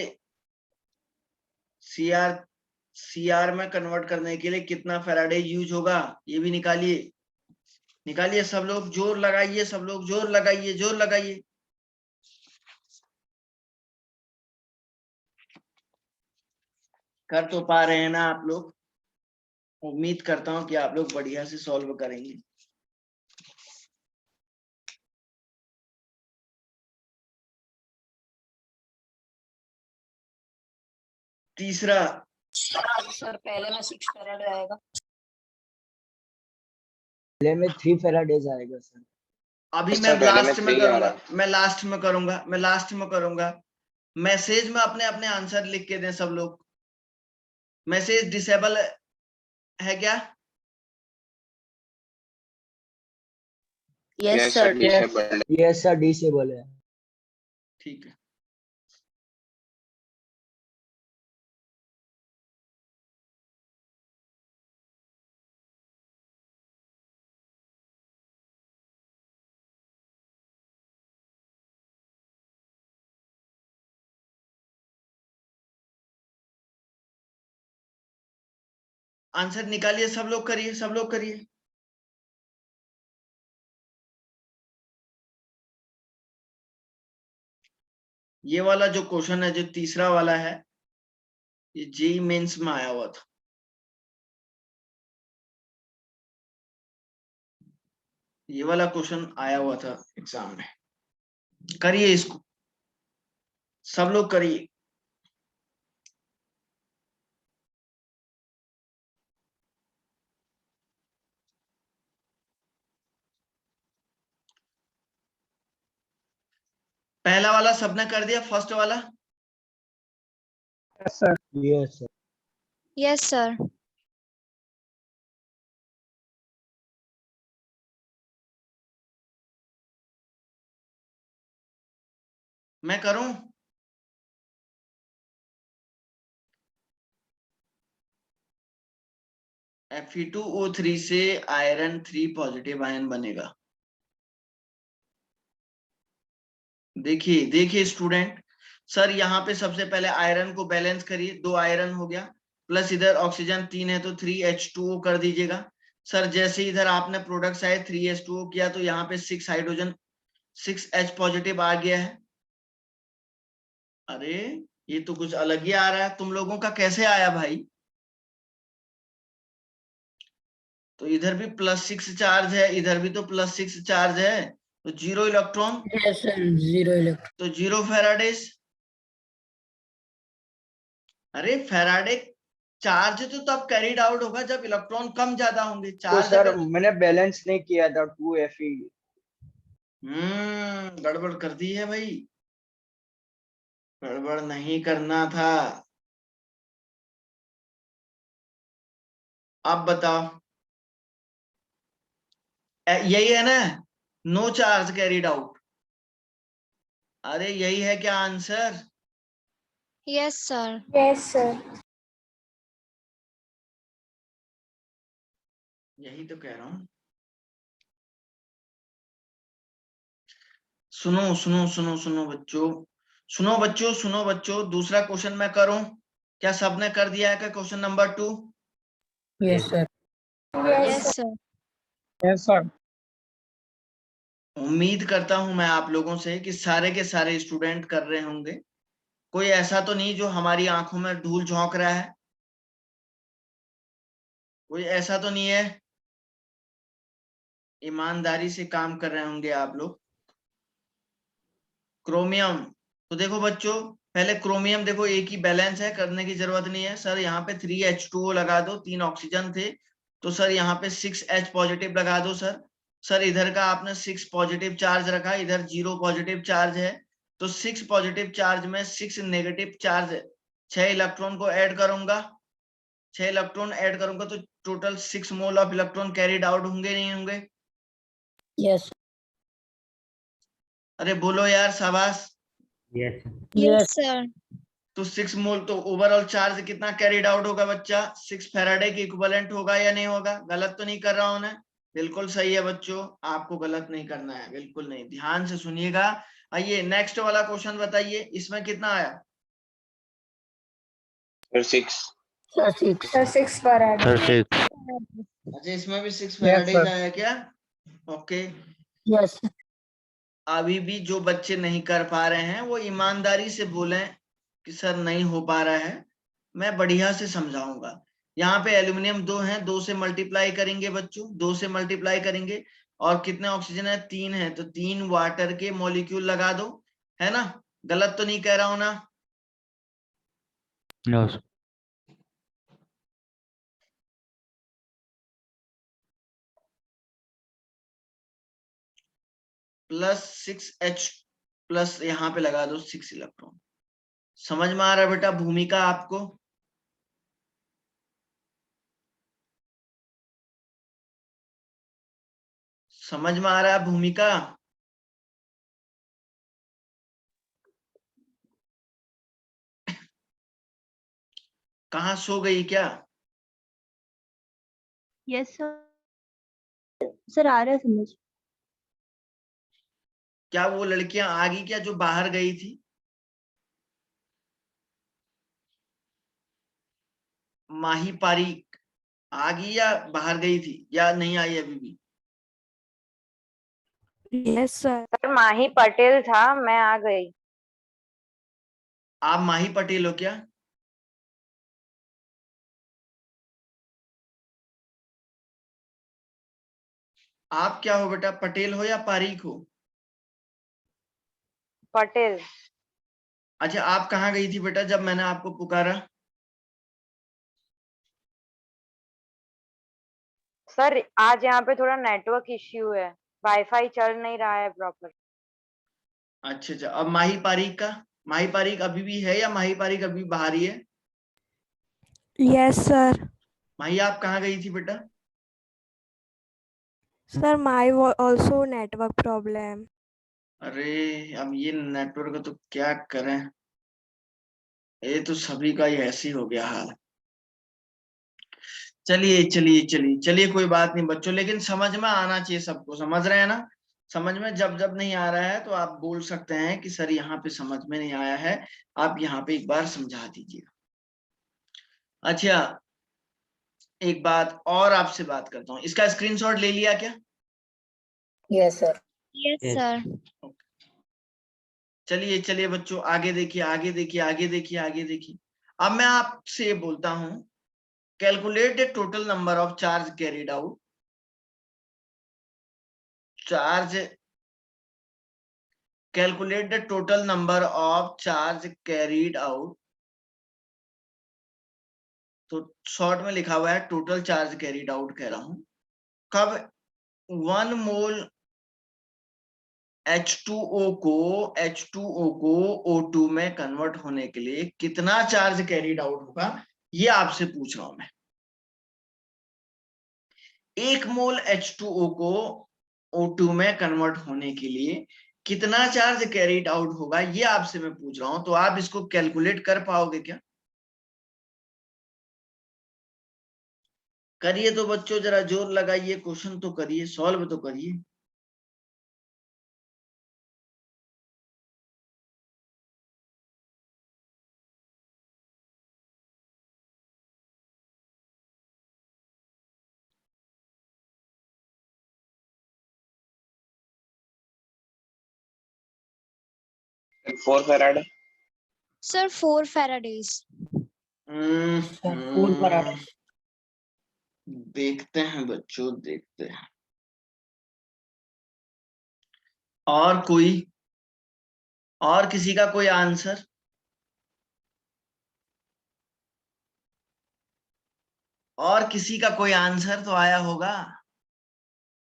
Cr में कन्वर्ट करने के लिए कितना फैराडे यूज होगा ये भी निकालिए। निकालिए सब लोग, जोर लगाइए, सब लोग जोर लगाइए, जोर लगाइए। कर तो पा रहे हैं ना आप लोग? उम्मीद करता हूं कि आप लोग बढ़िया से सॉल्व करेंगे। तीसरा सर पहले में 6 फैराड आएगा। पहले में 3 फैराडेज आएगा सर। अभी सर, मैं पहले में लास्ट में 3 आ करूंगा, रहा है। मैं लास्ट में करूंगा, मैं लास्ट में करूंगा। मैसेज में अपने अपने आंसर लिख के दें सब लोग। मैसेज डिसेबल है क्या? Yes sir. डिसेबल्ड है। यस सर, डिसेबल है। ठीक है। आंसर निकालिए, सब लोग करिए, सब लोग करिए। ये वाला जो क्वेश्चन है, जो तीसरा वाला है, ये जेईई मेंस में आया हुआ था। ये वाला क्वेश्चन आया हुआ था एग्जाम में। करिए इसको, सब लोग करिए। पहला वाला सबने कर दिया, फर्स्ट वाला? Yes sir. Yes sir. Yes, sir. मैं करूं? Fe2O3 से आयरन 3 पॉजिटिव आयन बनेगा। देखिए देखिए स्टूडेंट, सर यहाँ पे सबसे पहले आयरन को बैलेंस करिए। 2 आयरन हो गया, प्लस इधर ऑक्सीजन 3 है तो 3H2O कर दीजिएगा। सर जैसे इधर आपने प्रोडक्ट साइड 3H2O किया तो यहाँ पे 6 हाइड्रोजन 6H पॉजिटिव आ गया है। अरे ये तो कुछ अलग ही आ रहा है, तुम लोगों का कैसे आया भाई? तो इधर भी +6 चार्ज है, इधर भी तो +6 चार्ज है, तो 0 इलेक्ट्रॉन, यस सर, 0 इलेक्ट्रॉन। तो 0 फैराडेज। अरे फैराडे चार्ज तो तब कैरीड आउट होगा जब इलेक्ट्रॉन कम ज्यादा होंगे। तो चार्ज सर अगर मैंने बैलेंस नहीं किया था 2Fe। गड़बड़ कर दी है भाई, गड़बड़ नहीं करना था। अब बताओ, यही है ना, नो चार्ज कैरीड आउट? अरे यही है क्या answer? Yes, sir. Yes, sir. यही तो कह रहा हूं। सुनो सुनो सुनो सुनो बच्चों, सुनो बच्चों, सुनो बच्चों, दूसरा क्वेश्चन मैं करूं? क्या सबने कर दिया है क्या question number 2? Yes sir. Yes, sir. Yes sir. उम्मीद करता हूं मैं आप लोगों से कि सारे के सारे स्टूडेंट कर रहे होंगे। कोई ऐसा तो नहीं जो हमारी आंखों में धूल झोंक रहा है? कोई ऐसा तो नहीं है? ईमानदारी से काम कर रहे होंगे आप लोग। क्रोमियम, तो देखो बच्चों, पहले क्रोमियम देखो, एक ही बैलेंस है, करने की जरूरत नहीं है। सर यहाँ पे 3H2O लगा दो, 3 ऑक्सीजन थे तो सर यहाँ पे 6H पॉजिटिव लगा दो। सर सर इधर का आपने 6 पॉजिटिव चार्ज रखा, इधर 0 पॉजिटिव चार्ज है, तो 6 पॉजिटिव चार्ज में 6 नेगेटिव चार्ज, 6 इलेक्ट्रॉन को ऐड करूंगा, 6 इलेक्ट्रॉन ऐड करूंगा तो total 6 mole of electron carried out होंगे नहीं होंगे? यस। अरे बोलो यार, शाबाश। Yes, sir. तो 6 मोल, तो ओवरऑल चार्ज कितना कैरिड आउट होगा बच्चा? 6 फैराडे के इक्विवेलेंट होगा या नहीं होगा? गलत तो नहीं कर रहा हूं ना? बिल्कुल सही है बच्चों, आपको गलत नहीं करना है, बिल्कुल नहीं। ध्यान से सुनिएगा। आइए नेक्स्ट वाला क्वेश्चन बताइए, इसमें कितना आया? सर 6। Sir, 6 farad. अच्छा इसमें भी 6 फैराडेज आया क्या? ओके। Yes. अभी भी जो बच्चे नहीं कर पा रहे हैं वो ईमानदारी से बोलें कि सर नहीं हो पा रहा है, मैं बढ़िया से समझाऊंगा। यहाँ पे एल्यूमिनियम 2 है, 2 से मल्टीप्लाई करेंगे बच्चों, 2 से मल्टीप्लाई करेंगे और कितने ऑक्सीजन है 3 है, तो 3 वाटर के मॉलिक्यूल लगा दो, है ना? गलत तो नहीं कह रहा हूं ना? No sir. +6H प्लस यहाँ पे लगा दो 6 इलेक्ट्रॉन। समझ में आ रहा है बेटा भूमिका आपको? समझ में आ रहा है भूमिका? कहाँ सो गई क्या? Yes sir. सर आ रहा है समझ। क्या वो लड़कियां आ गई क्या जो बाहर गई थी? माही पारीक आ गई या बाहर गई थी या नहीं आई अभी भी? Yes sir. सर माही पटेल था, मैं आ गई। आप माही पटेल हो क्या? आप क्या हो बेटा, पटेल हो या पारीक हो? पटेल। अच्छा, आप कहाँ गई थी बेटा जब मैंने आपको पुकारा? सर आज यहाँ पे थोड़ा नेटवर्क इश्यू है, वाईफाई चल नहीं रहा है प्रॉपर। अच्छा अच्छा, अब माही पारीक का? माही पारीक अभी भी है या माही पारीक अभी बाहर ही है? Yes sir. माही आप कहाँ गई थी बेटा? Sir my also network problem. अरे अब ये नेटवर्क तो क्या करें, ये तो सभी का ही ऐसी हो गया हाल। चलिए चलिए चलिए चलिए, कोई बात नहीं बच्चों, लेकिन समझ में आना चाहिए सबको, समझ रहे हैं ना? समझ में जब जब नहीं आ रहा है तो आप बोल सकते हैं कि सर यहाँ पे समझ में नहीं आया है, आप यहाँ पे एक बार समझा दीजिए। अच्छा, एक बात और आपसे बात करता हूँ, इसका स्क्रीनशॉट ले लिया क्या? Yes, sir. Yes, Yes. sir. चलिए चलिए बच्चों, आगे देखिए आगे देखिए आगे देखिए आगे देखिए। अब मैं आपसे बोलता हूं, calculate the total number of charge carried out. Charge calculate the total number of charge carried out. तो शॉर्ट में लिखा हुआ है टोटल चार्ज कैरिड आउट कह रहा हूं। कब 1 मोल H2O को O2 में कन्वर्ट होने के लिए कितना चार्ज कैरिड आउट होगा, ये आपसे पूछ रहा हूं मैं। 1 मोल H2O को O2 में कन्वर्ट होने के लिए कितना चार्ज कैरिड आउट होगा, ये आपसे मैं पूछ रहा हूं। तो आप इसको कैलकुलेट कर पाओगे क्या? करिए तो बच्चों, जरा जोर लगाइए, क्वेश्चन तो करिए, सॉल्व तो करिए। Sir, 4 Faradays. Food paradox. देखते हैं बच्चों, देखते हैं। और कोई, और किसी का कोई आंसर? और किसी का कोई आंसर तो आया होगा,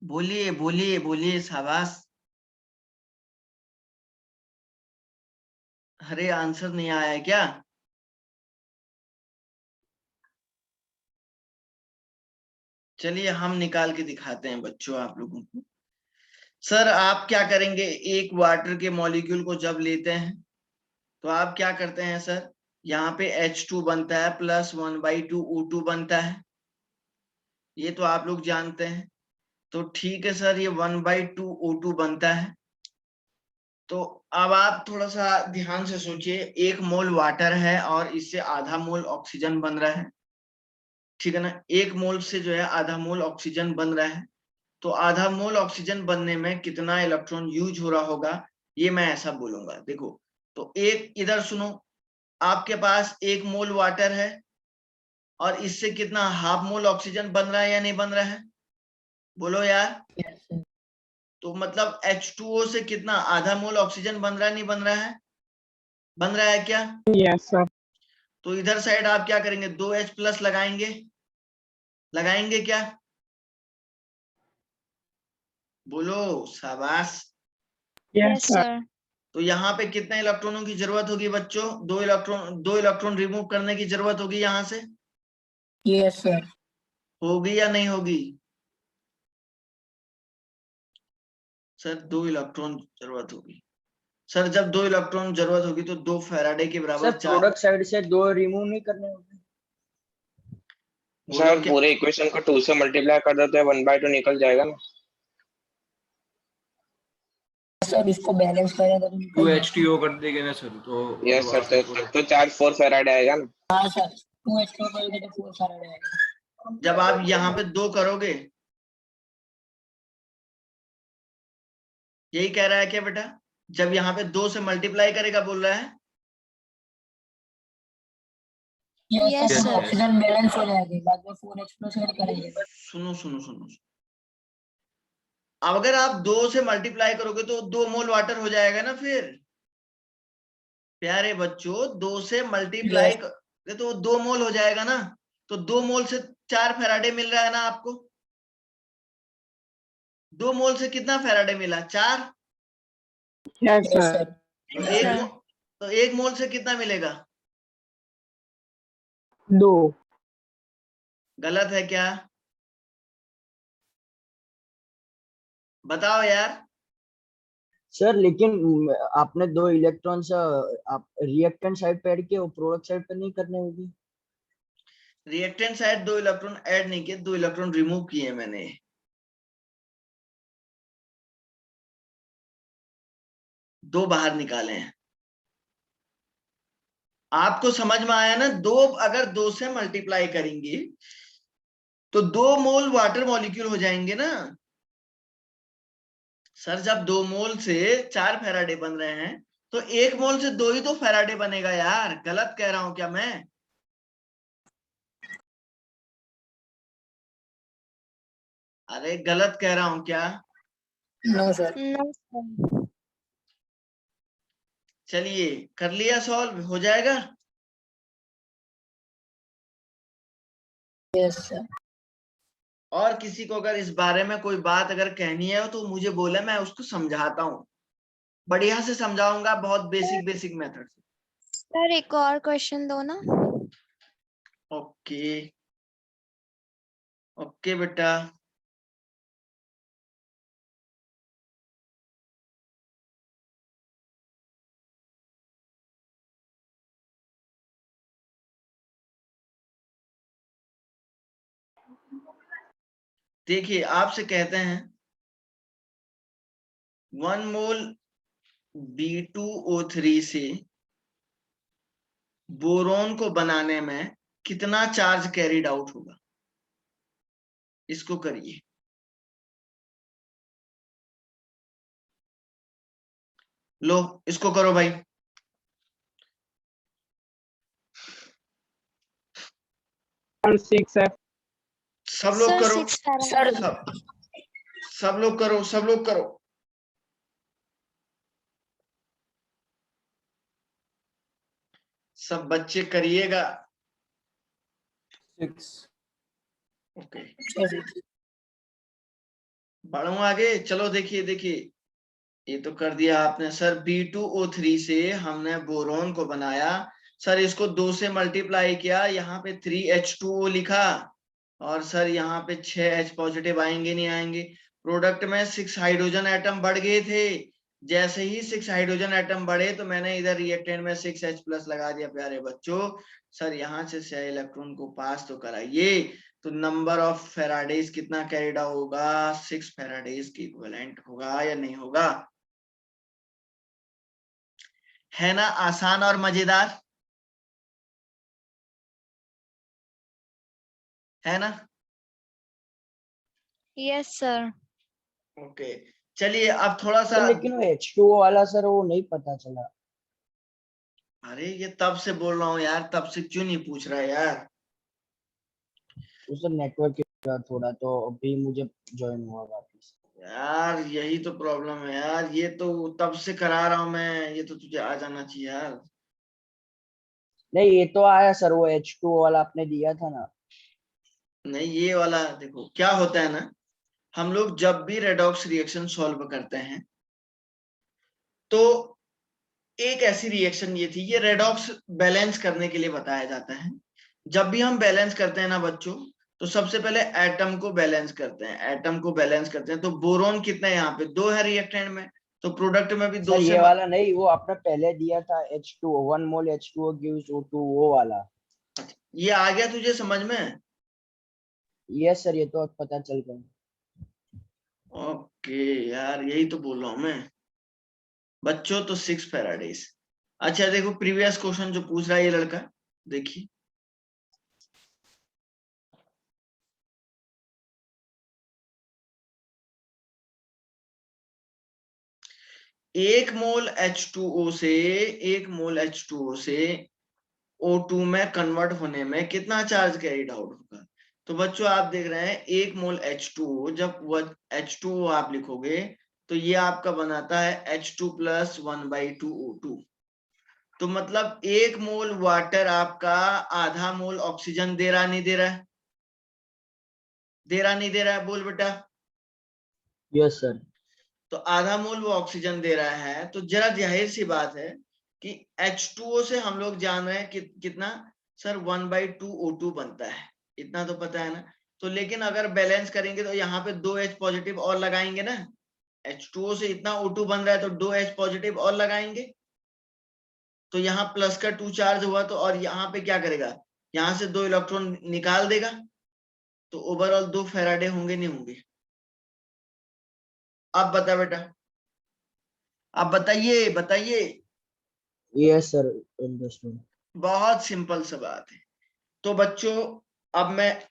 बोलिए बोलिए बोलिए, शाबाश। अरे आंसर नहीं आया है क्या? चलिए हम निकाल के दिखाते हैं बच्चों आप लोगों को। सर आप क्या करेंगे, एक वाटर के मॉलिक्यूल को जब लेते हैं तो आप क्या करते हैं सर, यहाँ पे H2 बनता है प्लस 1/2 O2 बनता है, ये तो आप लोग जानते हैं। तो ठीक है सर, ये 1/2 O2 बनता है। तो अब आप थोड़ा सा ध्यान से सोचिए, 1 मोल वाटर है और इससे आधा मोल ऑक्सीजन बन रहा है, ठीक है ना? 1 मोल से जो है आधा मोल ऑक्सीजन बन रहा है। तो आधा मोल ऑक्सीजन बनने में कितना इलेक्ट्रॉन यूज हो रहा होगा, ये मैं ऐसा बोलूंगा। देखो तो एक इधर सुनो, आपके पास 1 मोल वाटर है और इससे कितना हाफ मोल ऑक्सीजन बन रहा है या नहीं बन रहा है, बोलो यार। Yes, sir. तो मतलब H2O से कितना आधा मोल ऑक्सीजन बन रहा है, नहीं बन रहा है, बन रहा है क्या? Yes, sir. तो इधर साइड आप क्या करेंगे, 2H प्लस लगाएंगे, लगाएंगे क्या, बोलो शाबाश। Yes, sir. तो यहाँ पे कितने इलेक्ट्रॉनों की जरूरत होगी बच्चों, 2 इलेक्ट्रॉन रिमूव करने की जरूरत होगी यहाँ से, Yes, sir. होगी या नहीं होगी? सर 2 इलेक्ट्रॉन जरूरत होगी। सर जब 2 इलेक्ट्रॉन जरूरत होगी तो 2 फैराडे के सर बराबर 4, प्रोडक्ट साइड से 2 रिमूव नहीं करने होंगे? बोलो सर क्या? पूरे इक्वेशन को 2 से मल्टीप्लाई कर देते हैं 1/2 निकल जाएगा ना। सर इसको बैलेंस करें तो टू H2O कर देंगे ना सर, तो यस सर, तो चार्ज 4 फैराडे आएगा ना। हाँ सर 2H2 करोगे तो 4 फैराडे आएगा। जब आप यहाँ पे 2 करोगे, यही कह रहा है क्या बेटा, जब यहाँ पे 2 से मल्टीप्लाई करेगा बोल रहा है? Yes, Yes, sir. sir. Oxygen balance हो जाएगी, बाद में 4H प्लस ऐड करेंगे। सुनो सुनो सुनो, अब अगर आप 2 से मल्टीप्लाई करोगे तो 2 मोल वाटर हो जाएगा ना फिर। प्यारे बच्चों 2 से मल्टीप्लाई Yes. करोगे तो 2 मोल हो जाएगा ना, तो 2 मोल से 4 फैराडे मिल रहा है ना आपको। 2 मोल से कितना फैराडे मिला, 4। Yes, Yes, sir. तो Yes, एक sir. तो 1 मोल से कितना मिलेगा, 2. गलत है क्या, बताओ यार। सर लेकिन आपने 2 इलेक्ट्रॉन्स आप रिएक्टेंट साइड पे ऐड किए, वो प्रोडक्ट साइड पे नहीं करने होगी? रिएक्टेंट साइड 2 इलेक्ट्रॉन ऐड नहीं किए, 2 इलेक्ट्रॉन रिमूव किए मैंने। 2 बाहर निकाले हैं। आपको समझ में आया ना, 2 अगर 2 से मल्टीप्लाई करेंगे तो 2 मोल वाटर मॉलिक्यूल हो जाएंगे ना। सर जब 2 मोल से 4 फैराडे बन रहे हैं तो 1 मोल से 2 ही तो फैराडे बनेगा यार, गलत कह रहा हूं क्या मैं? अरे गलत कह रहा हूं क्या? No, sir. No, sir. चलिए कर लिया, सॉल्व हो जाएगा। Yes, sir. और किसी को अगर इस बारे में कोई बात अगर कहनी है तो मुझे बोले, मैं उसको समझाता हूँ, बढ़िया से समझाऊंगा, बहुत बेसिक बेसिक मेथड से। सर एक और क्वेश्चन दो ना। ओके ओके बेटा। देखिए आपसे कहते हैं 1 मोल B2O3 से बोरोन को बनाने में कितना चार्ज कैरिड आउट होगा, इसको करिए। लो इसको करो भाई। सब लोग सर करो, 6 फैराडे। सब लोग करो, सब लोग करो। सब बच्चे करिएगा। 6. Okay Sorry. बढ़ो आगे, चलो देखिए देखिए, ये तो कर दिया आपने सर। B2O3 से हमने बोरोन को बनाया सर, इसको 2 से मल्टीप्लाई किया, यहाँ पे 3H2O लिखा, और सर यहाँ पे 6H पॉजिटिव आएंगे नहीं आएंगे। प्रोडक्ट में 6 हाइड्रोजन एटम बढ़ गए थे। जैसे ही 6 हाइड्रोजन एटम बढ़े तो मैंने इधर रिएक्टेंट में 6H प्लस लगा दिया। प्यारे बच्चों सर यहाँ से 6 इलेक्ट्रॉन को पास तो कराइए, तो नंबर ऑफ फेराडेज कितना कैरिड होगा, 6 फेराडेज के इक्विवेलेंट होगा या नहीं होगा? है ना आसान और मजेदार, है ना? Yes sir. ओके चलिए अब थोड़ा सा, सर लेकिन वो H2O वाला सर वो नहीं पता चला। अरे ये तब से बोल रहा हूँ यार, तब से क्यों नहीं पूछ रहा है यार। वो सर नेटवर्क थोड़ा, तो अभी मुझे ज्वाइन हुआ वापस। यार यही तो प्रॉब्लम है यार, ये तो तब से करा रहा हूँ मैं, ये तो तुझे आ जाना चाहिए यार। नहीं ये तो आया सर, वो H2O वाला आपने दिया था ना। नहीं ये वाला देखो क्या होता है ना, हम लोग जब भी रेडॉक्स रिएक्शन सॉल्व करते हैं तो एक ऐसी रिएक्शन ये थी, ये रेडॉक्स बैलेंस करने के लिए बताया जाता है। जब भी हम बैलेंस करते हैं ना बच्चों, तो सबसे पहले एटम को बैलेंस करते हैं, एटम को बैलेंस करते हैं। तो बोरोन कितना है यहाँ पे, 2 है रिएक्टेंट में, तो प्रोडक्ट में भी 2 सर से ये वाला नहीं, वो आपने पहले दिया था H2O, 1 मोल H2O gives O2, वो वाला। ये आ गया तुझे समझ में? यस सर, ये तो अब पता चल गया। ओके यार यही तो बोल रहा हूं मैं बच्चों, तो 6 फैराडेज। अच्छा देखो प्रीवियस क्वेश्चन जो पूछ रहा है ये लड़का, देखिए एक मोल H2O से, 1 मोल H2O से O2 में कन्वर्ट होने में कितना चार्ज कैरीड आउट होगा। तो बच्चों आप देख रहे हैं 1 मोल H2O, जब वह H2O आप लिखोगे तो ये आपका बनाता है H2 + 1/2 O2। तो मतलब 1 मोल वाटर आपका आधा मोल ऑक्सीजन दे रहा नहीं दे रहा है, दे रहा नहीं दे रहा है, बोल बेटा। Yes sir. तो आधा मोल वो ऑक्सीजन दे रहा है, तो जरा जाहिर सी बात है कि H2O से हम लोग जान रहे हैं कि कितना सर 1/2 O2 बनता है, इतना तो पता है ना। तो लेकिन अगर बैलेंस करेंगे तो यहाँ पे 2 H पॉजिटिव और लगाएंगे ना, H2O से इतना O2 बन रहा है तो 2 H पॉजिटिव और लगाएंगे, तो यहाँ प्लस का 2 चार्ज हुआ, तो और यहाँ पे क्या करेगा, यहाँ से 2 इलेक्ट्रॉन निकाल देगा, तो ओवरऑल 2 फैराडे होंगे नहीं होंगे। अब बता बेटा, अब बताइए बताइए। Yes sir, understood. बहुत सिंपल सा बात है। तो बच्चों अब मैं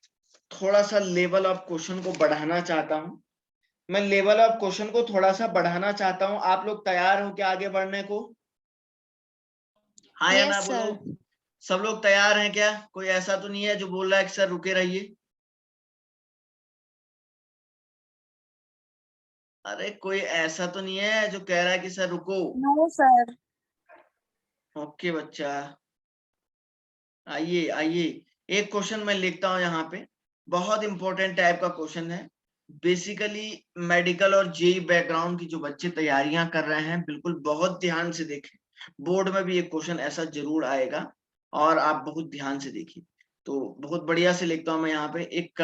थोड़ा सा लेवल ऑफ क्वेश्चन को बढ़ाना चाहता हूं, मैं लेवल ऑफ क्वेश्चन को थोड़ा सा बढ़ाना चाहता हूं। आप लोग तैयार हो क्या आगे बढ़ने को? हाँ या ना यस बोलो। सर। सब लोग तैयार हैं क्या? कोई ऐसा तो नहीं है जो बोल रहा है कि सर रुके रहिए? अरे कोई ऐसा तो नहीं है जो कह रहा है कि सर रुको? No sir. ओके बच्चा, आइए आइए। एक क्वेश्चन मैं लिखता हूं यहाँ पे, बहुत इंपॉर्टेंट टाइप का क्वेश्चन है। बेसिकली मेडिकल और जेई बैकग्राउंड की जो बच्चे तैयारियां कर रहे हैं, बिल्कुल बहुत ध्यान से देखें, बोर्ड में भी एक क्वेश्चन ऐसा जरूर आएगा और आप बहुत ध्यान से देखिए। तो बहुत बढ़िया से लिखता हूं मैं यहाँ पे, एक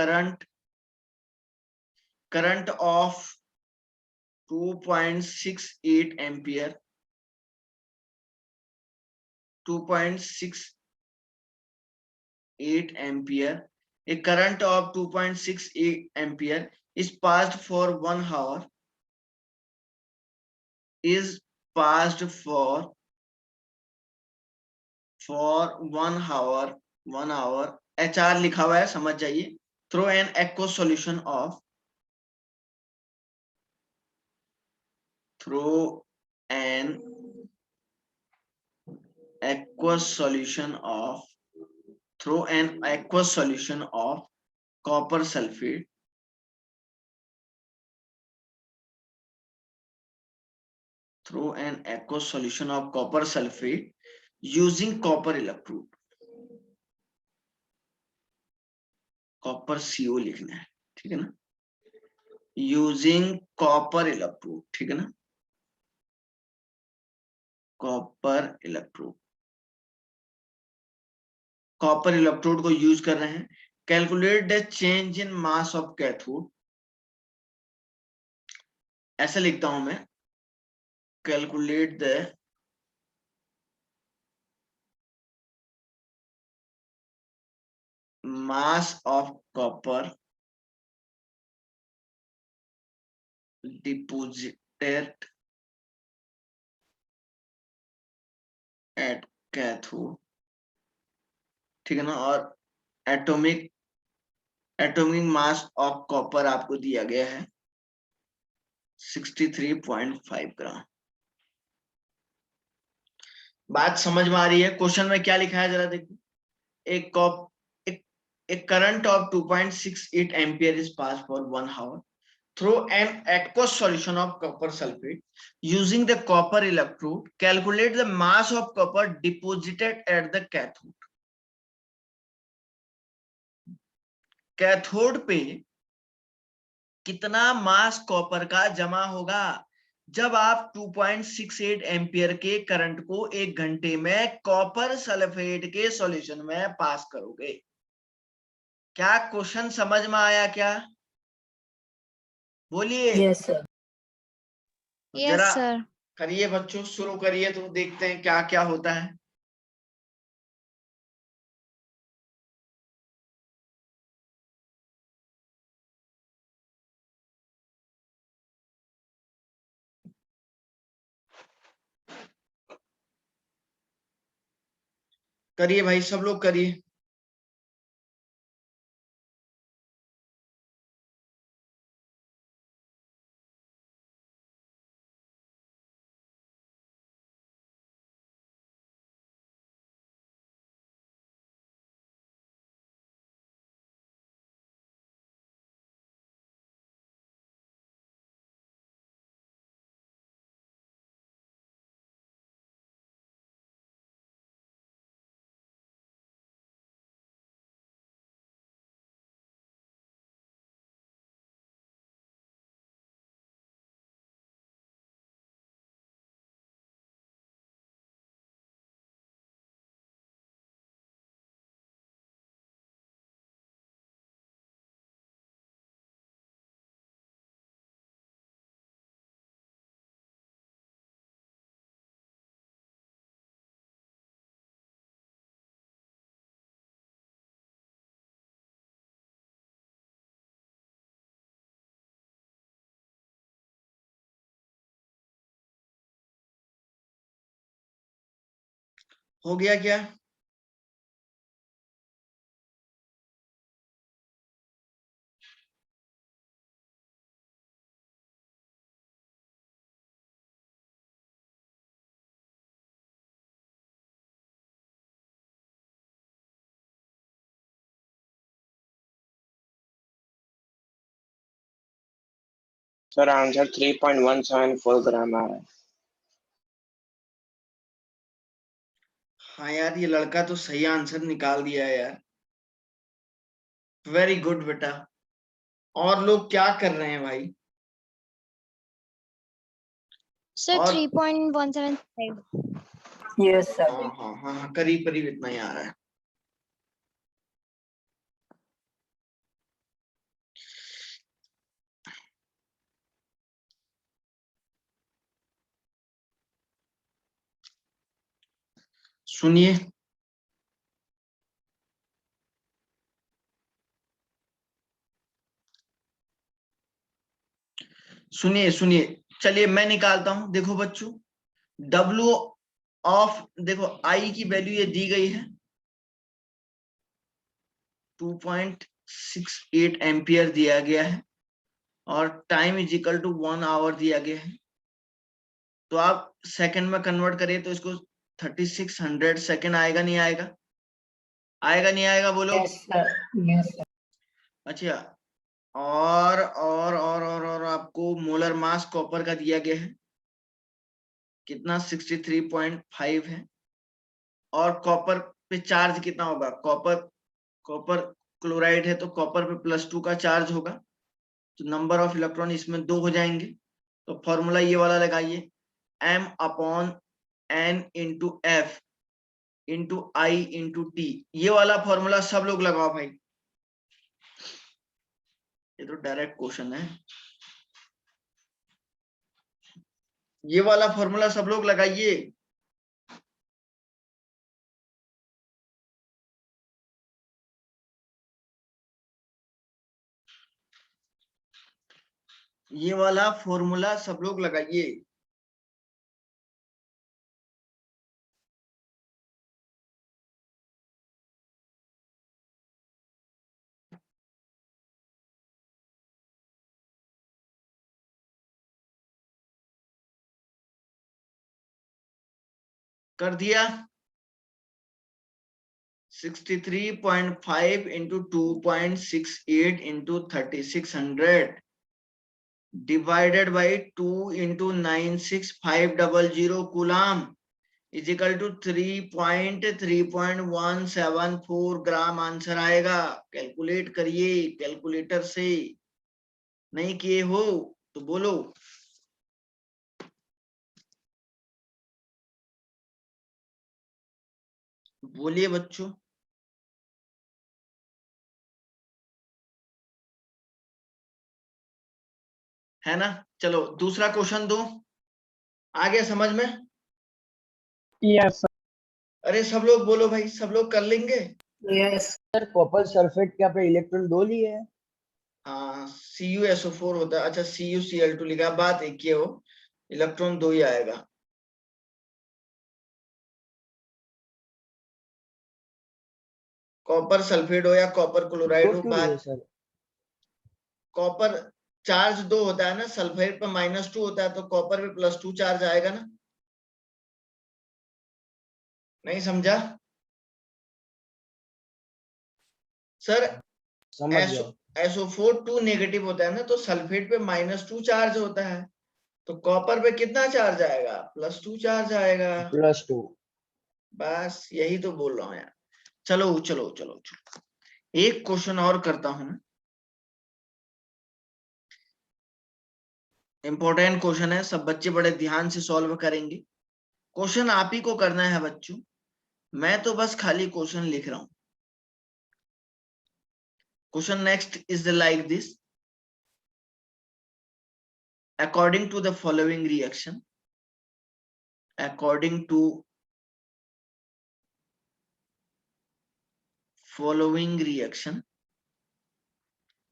current of 2.68 ampere, 2.68 ampere, a current of 2.68 ampere is passed for 1 hour, is passed for 1 hour, 1 hour, HR लिखा हुआ है समझ जाइए, through an aqueous solution of, through an aqueous solution of, through an aqueous solution of copper sulfate, through an aqueous solution of copper sulfate using copper electrode, copper CO लिखना है, ठीक है ना, यूजिंग कॉपर इलेक्ट्रोड, ठीक है ना, copper electrode, copper electrode को use कर रहे हैं। Calculate the change in mass of cathode, ऐसा लिखता हूं मैं, calculate the mass of copper deposited at cathode, ठीक है ना, और एटॉमिक मास ऑफ कॉपर आपको दिया गया है 63.5 ग्राम। बात समझ में आ रही है? क्वेश्चन में क्या लिखा है जरा देखो। एक current of 2.68 ampere is pass for 1 hour through an aqueous solution of copper sulfate. Using the copper electrode, calculate the mass of copper deposited at the cathode. Cathode पे कितना मास कॉपर का जमा होगा जब आप 2.68 एम्पियर के करंट को 1 घंटे में कॉपर सल्फेट के सॉल्यूशन में पास करोगे। क्या क्वेश्चन समझ में आया क्या? बोलिए। Yes sir. यस जरा सर। करिए बच्चों, शुरू करिए तो देखते हैं क्या क्या होता है। करिए भाई, सब लोग करिए। हो गया क्या? सर आंसर 3.174 ग्राम आ रहा है। हाँ यार, ये लड़का तो सही आंसर निकाल दिया है यार। वेरी गुड बेटा। और लोग क्या कर रहे हैं भाई? सर और 3.175। Yes sir. हाँ हाँ हाँ हाँ, करीब करीब इतना ही आ रहा है। सुनिए, सुनिए सुनिए, चलिए मैं निकालता हूं। देखो बच्चों, W ऑफ, देखो I की वैल्यू ये दी गई है 2.68 एम्पियर दिया गया है, और time is equal to 1 hour दिया गया है। तो आप सेकंड में कन्वर्ट करिए तो इसको 3600 सेकंड आएगा, नहीं आएगा? आएगा नहीं आएगा बोलो। Yes sir. Yes sir. अच्छा, और आपको मोलर मास कॉपर का दिया गया है कितना? 63.5 है। और कॉपर पे चार्ज कितना होगा? कॉपर कॉपर क्लोराइड है तो कॉपर पे +2 का चार्ज होगा, तो नंबर ऑफ इलेक्ट्रॉन इसमें 2 हो जाएंगे। तो फॉर्मूला ये वाला लगाइए, m/n/f × I/t। ये वाला फॉर्मूला सब लोग लगाओ भाई, ये तो डायरेक्ट क्वेश्चन है। ये वाला फॉर्मूला सब लोग लगाइए। ये वाला फॉर्मूला सब लोग लगाइए। कर दिया 63.5 into 2.68 into 3600 divided by 2 into 96500 coulomb is equal to 3.174 gram answer आएगा। कैलकुलेट करिए कैलकुलेटर से, नहीं किए हो तो बोलो। बोलिए बच्चों। है ना, चलो दूसरा क्वेश्चन दो। आ गया समझ में? यस अरे सब लोग बोलो भाई, सब लोग कर लेंगे। यस सर कॉपर सल्फेट के आपने इलेक्ट्रॉन 2 लिए हैं। हाँ CuSO4 होता है। अच्छा CuCl2 लिखा, बात एक ही हो, इलेक्ट्रॉन 2 ही आएगा। कॉपर सल्फेट हो या कॉपर क्लोराइड दो हो, क्यों लिए बात सर? कॉपर चार्ज 2 होता है ना, सल्फेट पे -2 होता है, तो कॉपर पे +2 चार्ज आएगा ना। नहीं समझा सर? समझ गया। SO4 2 नेगेटिव होता है ना, तो सल्फेट पे -2 चार्ज होता है, तो कॉपर पे कितना चार्ज आएगा? +2 चार्ज आएगा। +2। बस यही तो बोल रहा हूं यार। चलो चलो चलो चलो, एक क्वेश्चन और करता हूं। इंपॉर्टेंट क्वेश्चन है, सब बच्चे बड़े ध्यान से सॉल्व करेंगे। क्वेश्चन आप ही को करना है बच्चों, मैं तो बस खाली क्वेश्चन लिख रहा हूं। Question next is like this, according to the following reaction, according to following reaction,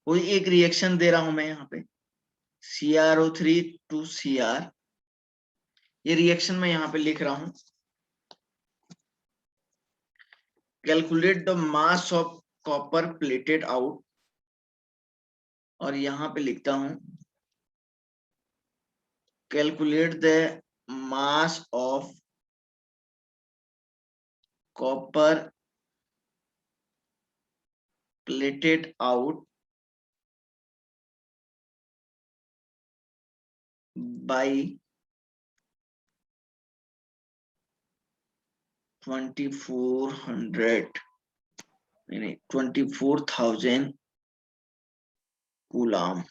कोई एक रिएक्शन दे रहा हूं मैं यहाँ पे, CrO3 to Cr, ये रिएक्शन मैं यहाँ पे लिख रहा हूं। Calculate the mass of copper plated out, और यहाँ पे लिखता हूं calculate the mass of copper plated out by 24,000 coulomb.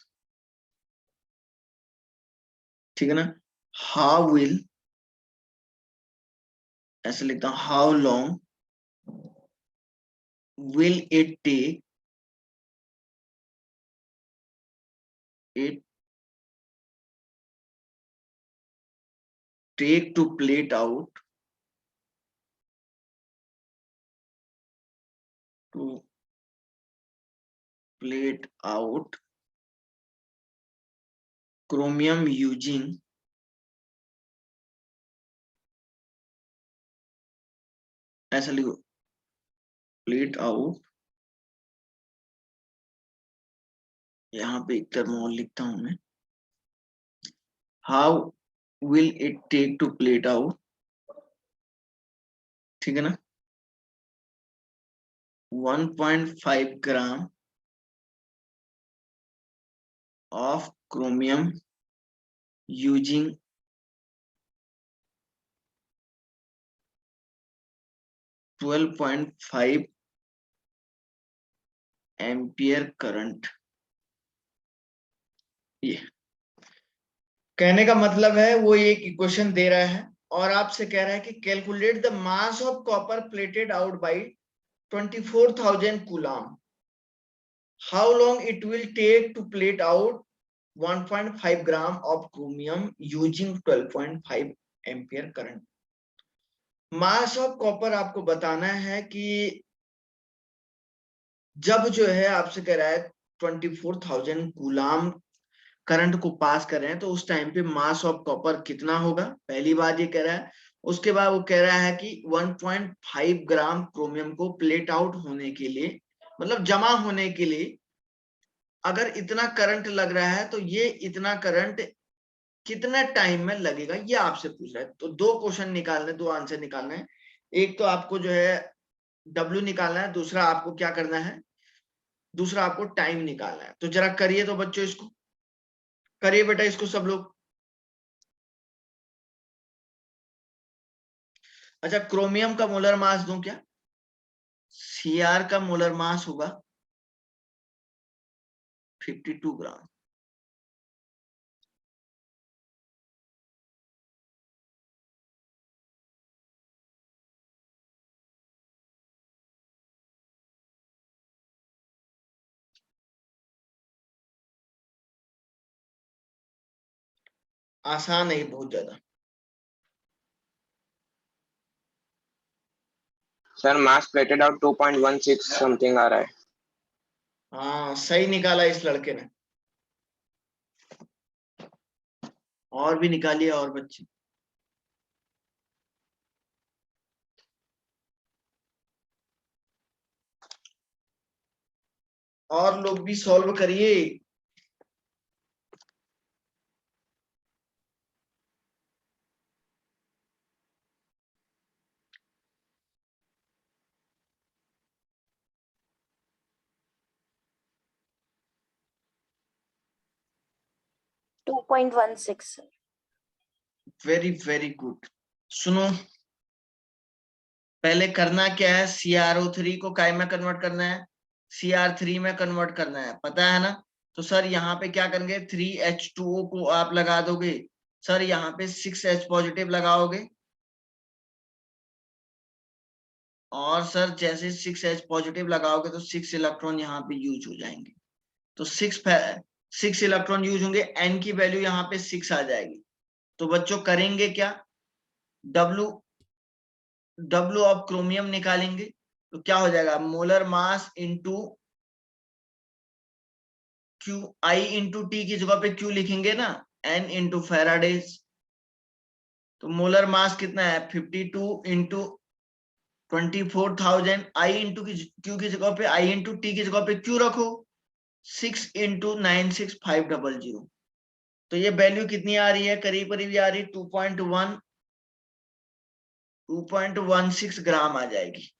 ठीक है ना। हाउ विल, ऐसे लिखता हूं, how long will it take to plate out, to plate out chromium using ऐसा लिखो, प्लेट आउट, यहाँ पे एक टर्म लिखता हूं मैं, how will it take to plate out, ठीक है ना, 1.5 gram of chromium using 12.5 ampere current. ये कहने का मतलब है, वो एक इक्वेशन दे रहा है और आपसे कह रहा है कि calculate the mass of copper plated out by 24,000 coulomb, how long it will take to plate out 1.5 gram of chromium using 12.5 ampere current. Mass of copper आपको बताना है कि जब जो है आपसे कह रहा है 24,000 कूलाम करंट को पास कर रहे हैं, तो उस टाइम पे मास ऑफ कॉपर कितना होगा, पहली बात ये कह रहा है। उसके बाद वो कह रहा है कि 1.5 ग्राम क्रोमियम को प्लेट आउट होने के लिए, मतलब जमा होने के लिए अगर इतना करंट लग रहा है, तो ये इतना करंट कितना टाइम में लगेगा, ये आपसे पूछ रहा है। तो दो क्वेश्चन निकालने, दो आंसर निकालने हैं। एक तो आपको जो है W निकालना है, दूसरा आपको क्या करना है, दूसरा आपको टाइम निकालना है। तो जरा करिए तो बच्चों, इसको करिए बेटा, इसको सब लोग। अच्छा, क्रोमियम का मोलर मास दूं क्या? Cr का मोलर मास होगा 52 ग्राम। आसान है बहुत ज्यादा। सर मास प्लेटेड आउट 2.16 समथिंग आ रहा है। हाँ, सही निकाला इस लड़के ने। और भी निकालिए और बच्चे। और लोग भी सॉल्व करिए। Two 2.16 very very good. सुनो, पहले करना क्या है, CrO3 को काय में कन्वर्ट करना है, Cr3 में कन्वर्ट करना है, पता है ना। तो सर यहाँ पे क्या करेंगे, 3H2O को आप लगा दोगे, सर यहाँ पे 6H पॉजिटिव लगाओगे, और सर जैसे 6H पॉजिटिव लगाओगे तो 6 इलेक्ट्रॉन यहाँ पे यूज हो जाएंगे। तो 6 इलेक्ट्रॉन यूज होंगे, N की वैल्यू यहाँ पे 6 आ जाएगी। तो बच्चों करेंगे क्या, W ऑफ क्रोमियम निकालेंगे। तो क्या हो जाएगा, molar mass into Q, I into T की जगह पे Q लिखेंगे ना, N इंटू फेराडेज। तो मोलर मास कितना है, 52 इंटू 24,000। I इंटू Q की जगह पे, I इंटू T की जगह पे Q रखो, 6 इंटू 96500। तो ये वैल्यू कितनी आ रही है, करीब करीब आ रही है 2.16 ग्राम आ जाएगी।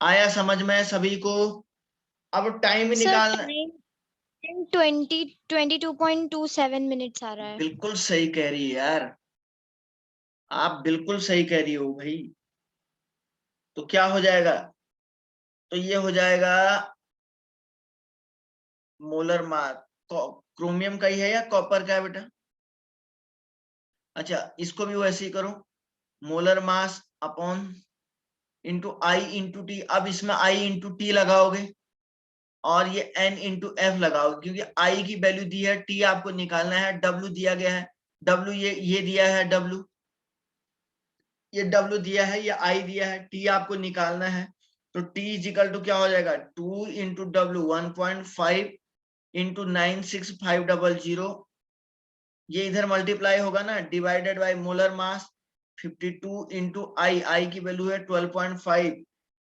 आया समझ में सभी को? अब टाइम सर निकालना। टाइम 22.27 मिनट्स आ रहा है। बिल्कुल सही कह रही है यार, आप बिल्कुल सही कह रही हो भाई। तो क्या हो जाएगा, तो ये हो जाएगा मोलर मास, क्रोमियम का ही है या कॉपर का है बेटा? अच्छा, इसको भी वैसे ही करो, molar mass upon into I into T. अब इसमें आई इंटू टी लगाओगे और ये n इंटू एफ लगाओगे, क्योंकि I की वैल्यू दी है, T आपको निकालना है, W दिया गया है, W ये दिया है, W ये W दिया है, ये I दिया है, T आपको निकालना है। तो T इजिकल टू क्या हो जाएगा, 2 इंटू डब्ल्यू 1.5 इंटू 96500। ये इधर मल्टीप्लाई होगा ना, divided by molar mass 52 into I की वैल्यू है 12.5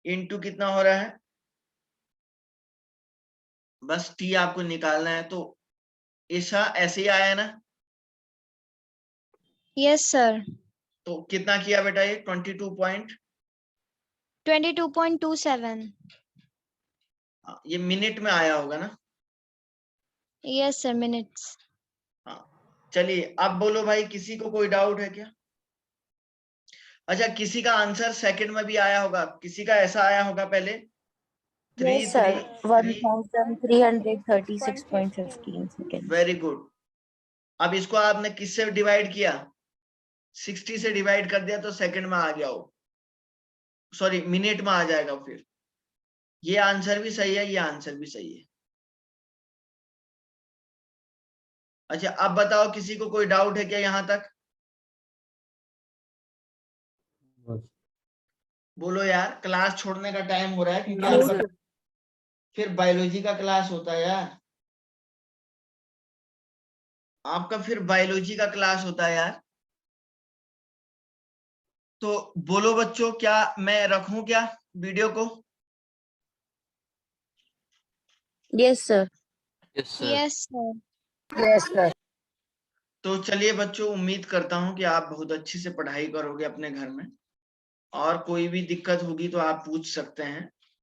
इंटू कितना हो रहा है, बस T आपको निकालना है। तो ऐसा ऐसे ही आया ना। Yes sir. तो कितना किया बेटा ये, 22.27। ये मिनट में आया होगा ना। Yes sir, minutes. हाँ, चलिए अब बोलो भाई, किसी को कोई डाउट है क्या? अच्छा, किसी का आंसर सेकंड में भी आया होगा, किसी का ऐसा आया होगा पहले, Yes, sir. 1336.15 seconds. Very good. अब इसको आपने किससे डिवाइड किया, 60 से डिवाइड कर दिया तो सेकंड में आ गया हो, सॉरी मिनट में आ जाएगा। फिर ये आंसर भी सही है, ये आंसर भी सही है। अच्छा, अब बताओ किसी को कोई डाउट है क्या यहां तक? बोलो यार, क्लास छोड़ने का टाइम हो रहा है, क्योंकि आपका फिर बायोलॉजी का क्लास होता है यार, आपका फिर बायोलॉजी का क्लास होता है यार। तो बोलो बच्चों, क्या मैं रखूं क्या वीडियो को? Yes, sir. Yes sir. Yes sir. Yes sir. तो चलिए बच्चों, उम्मीद करता हूँ कि आप बहुत अच्छे से पढ़ाई करोगे अपने घर में, और कोई भी दिक्कत होगी तो आप पूछ सकते हैं।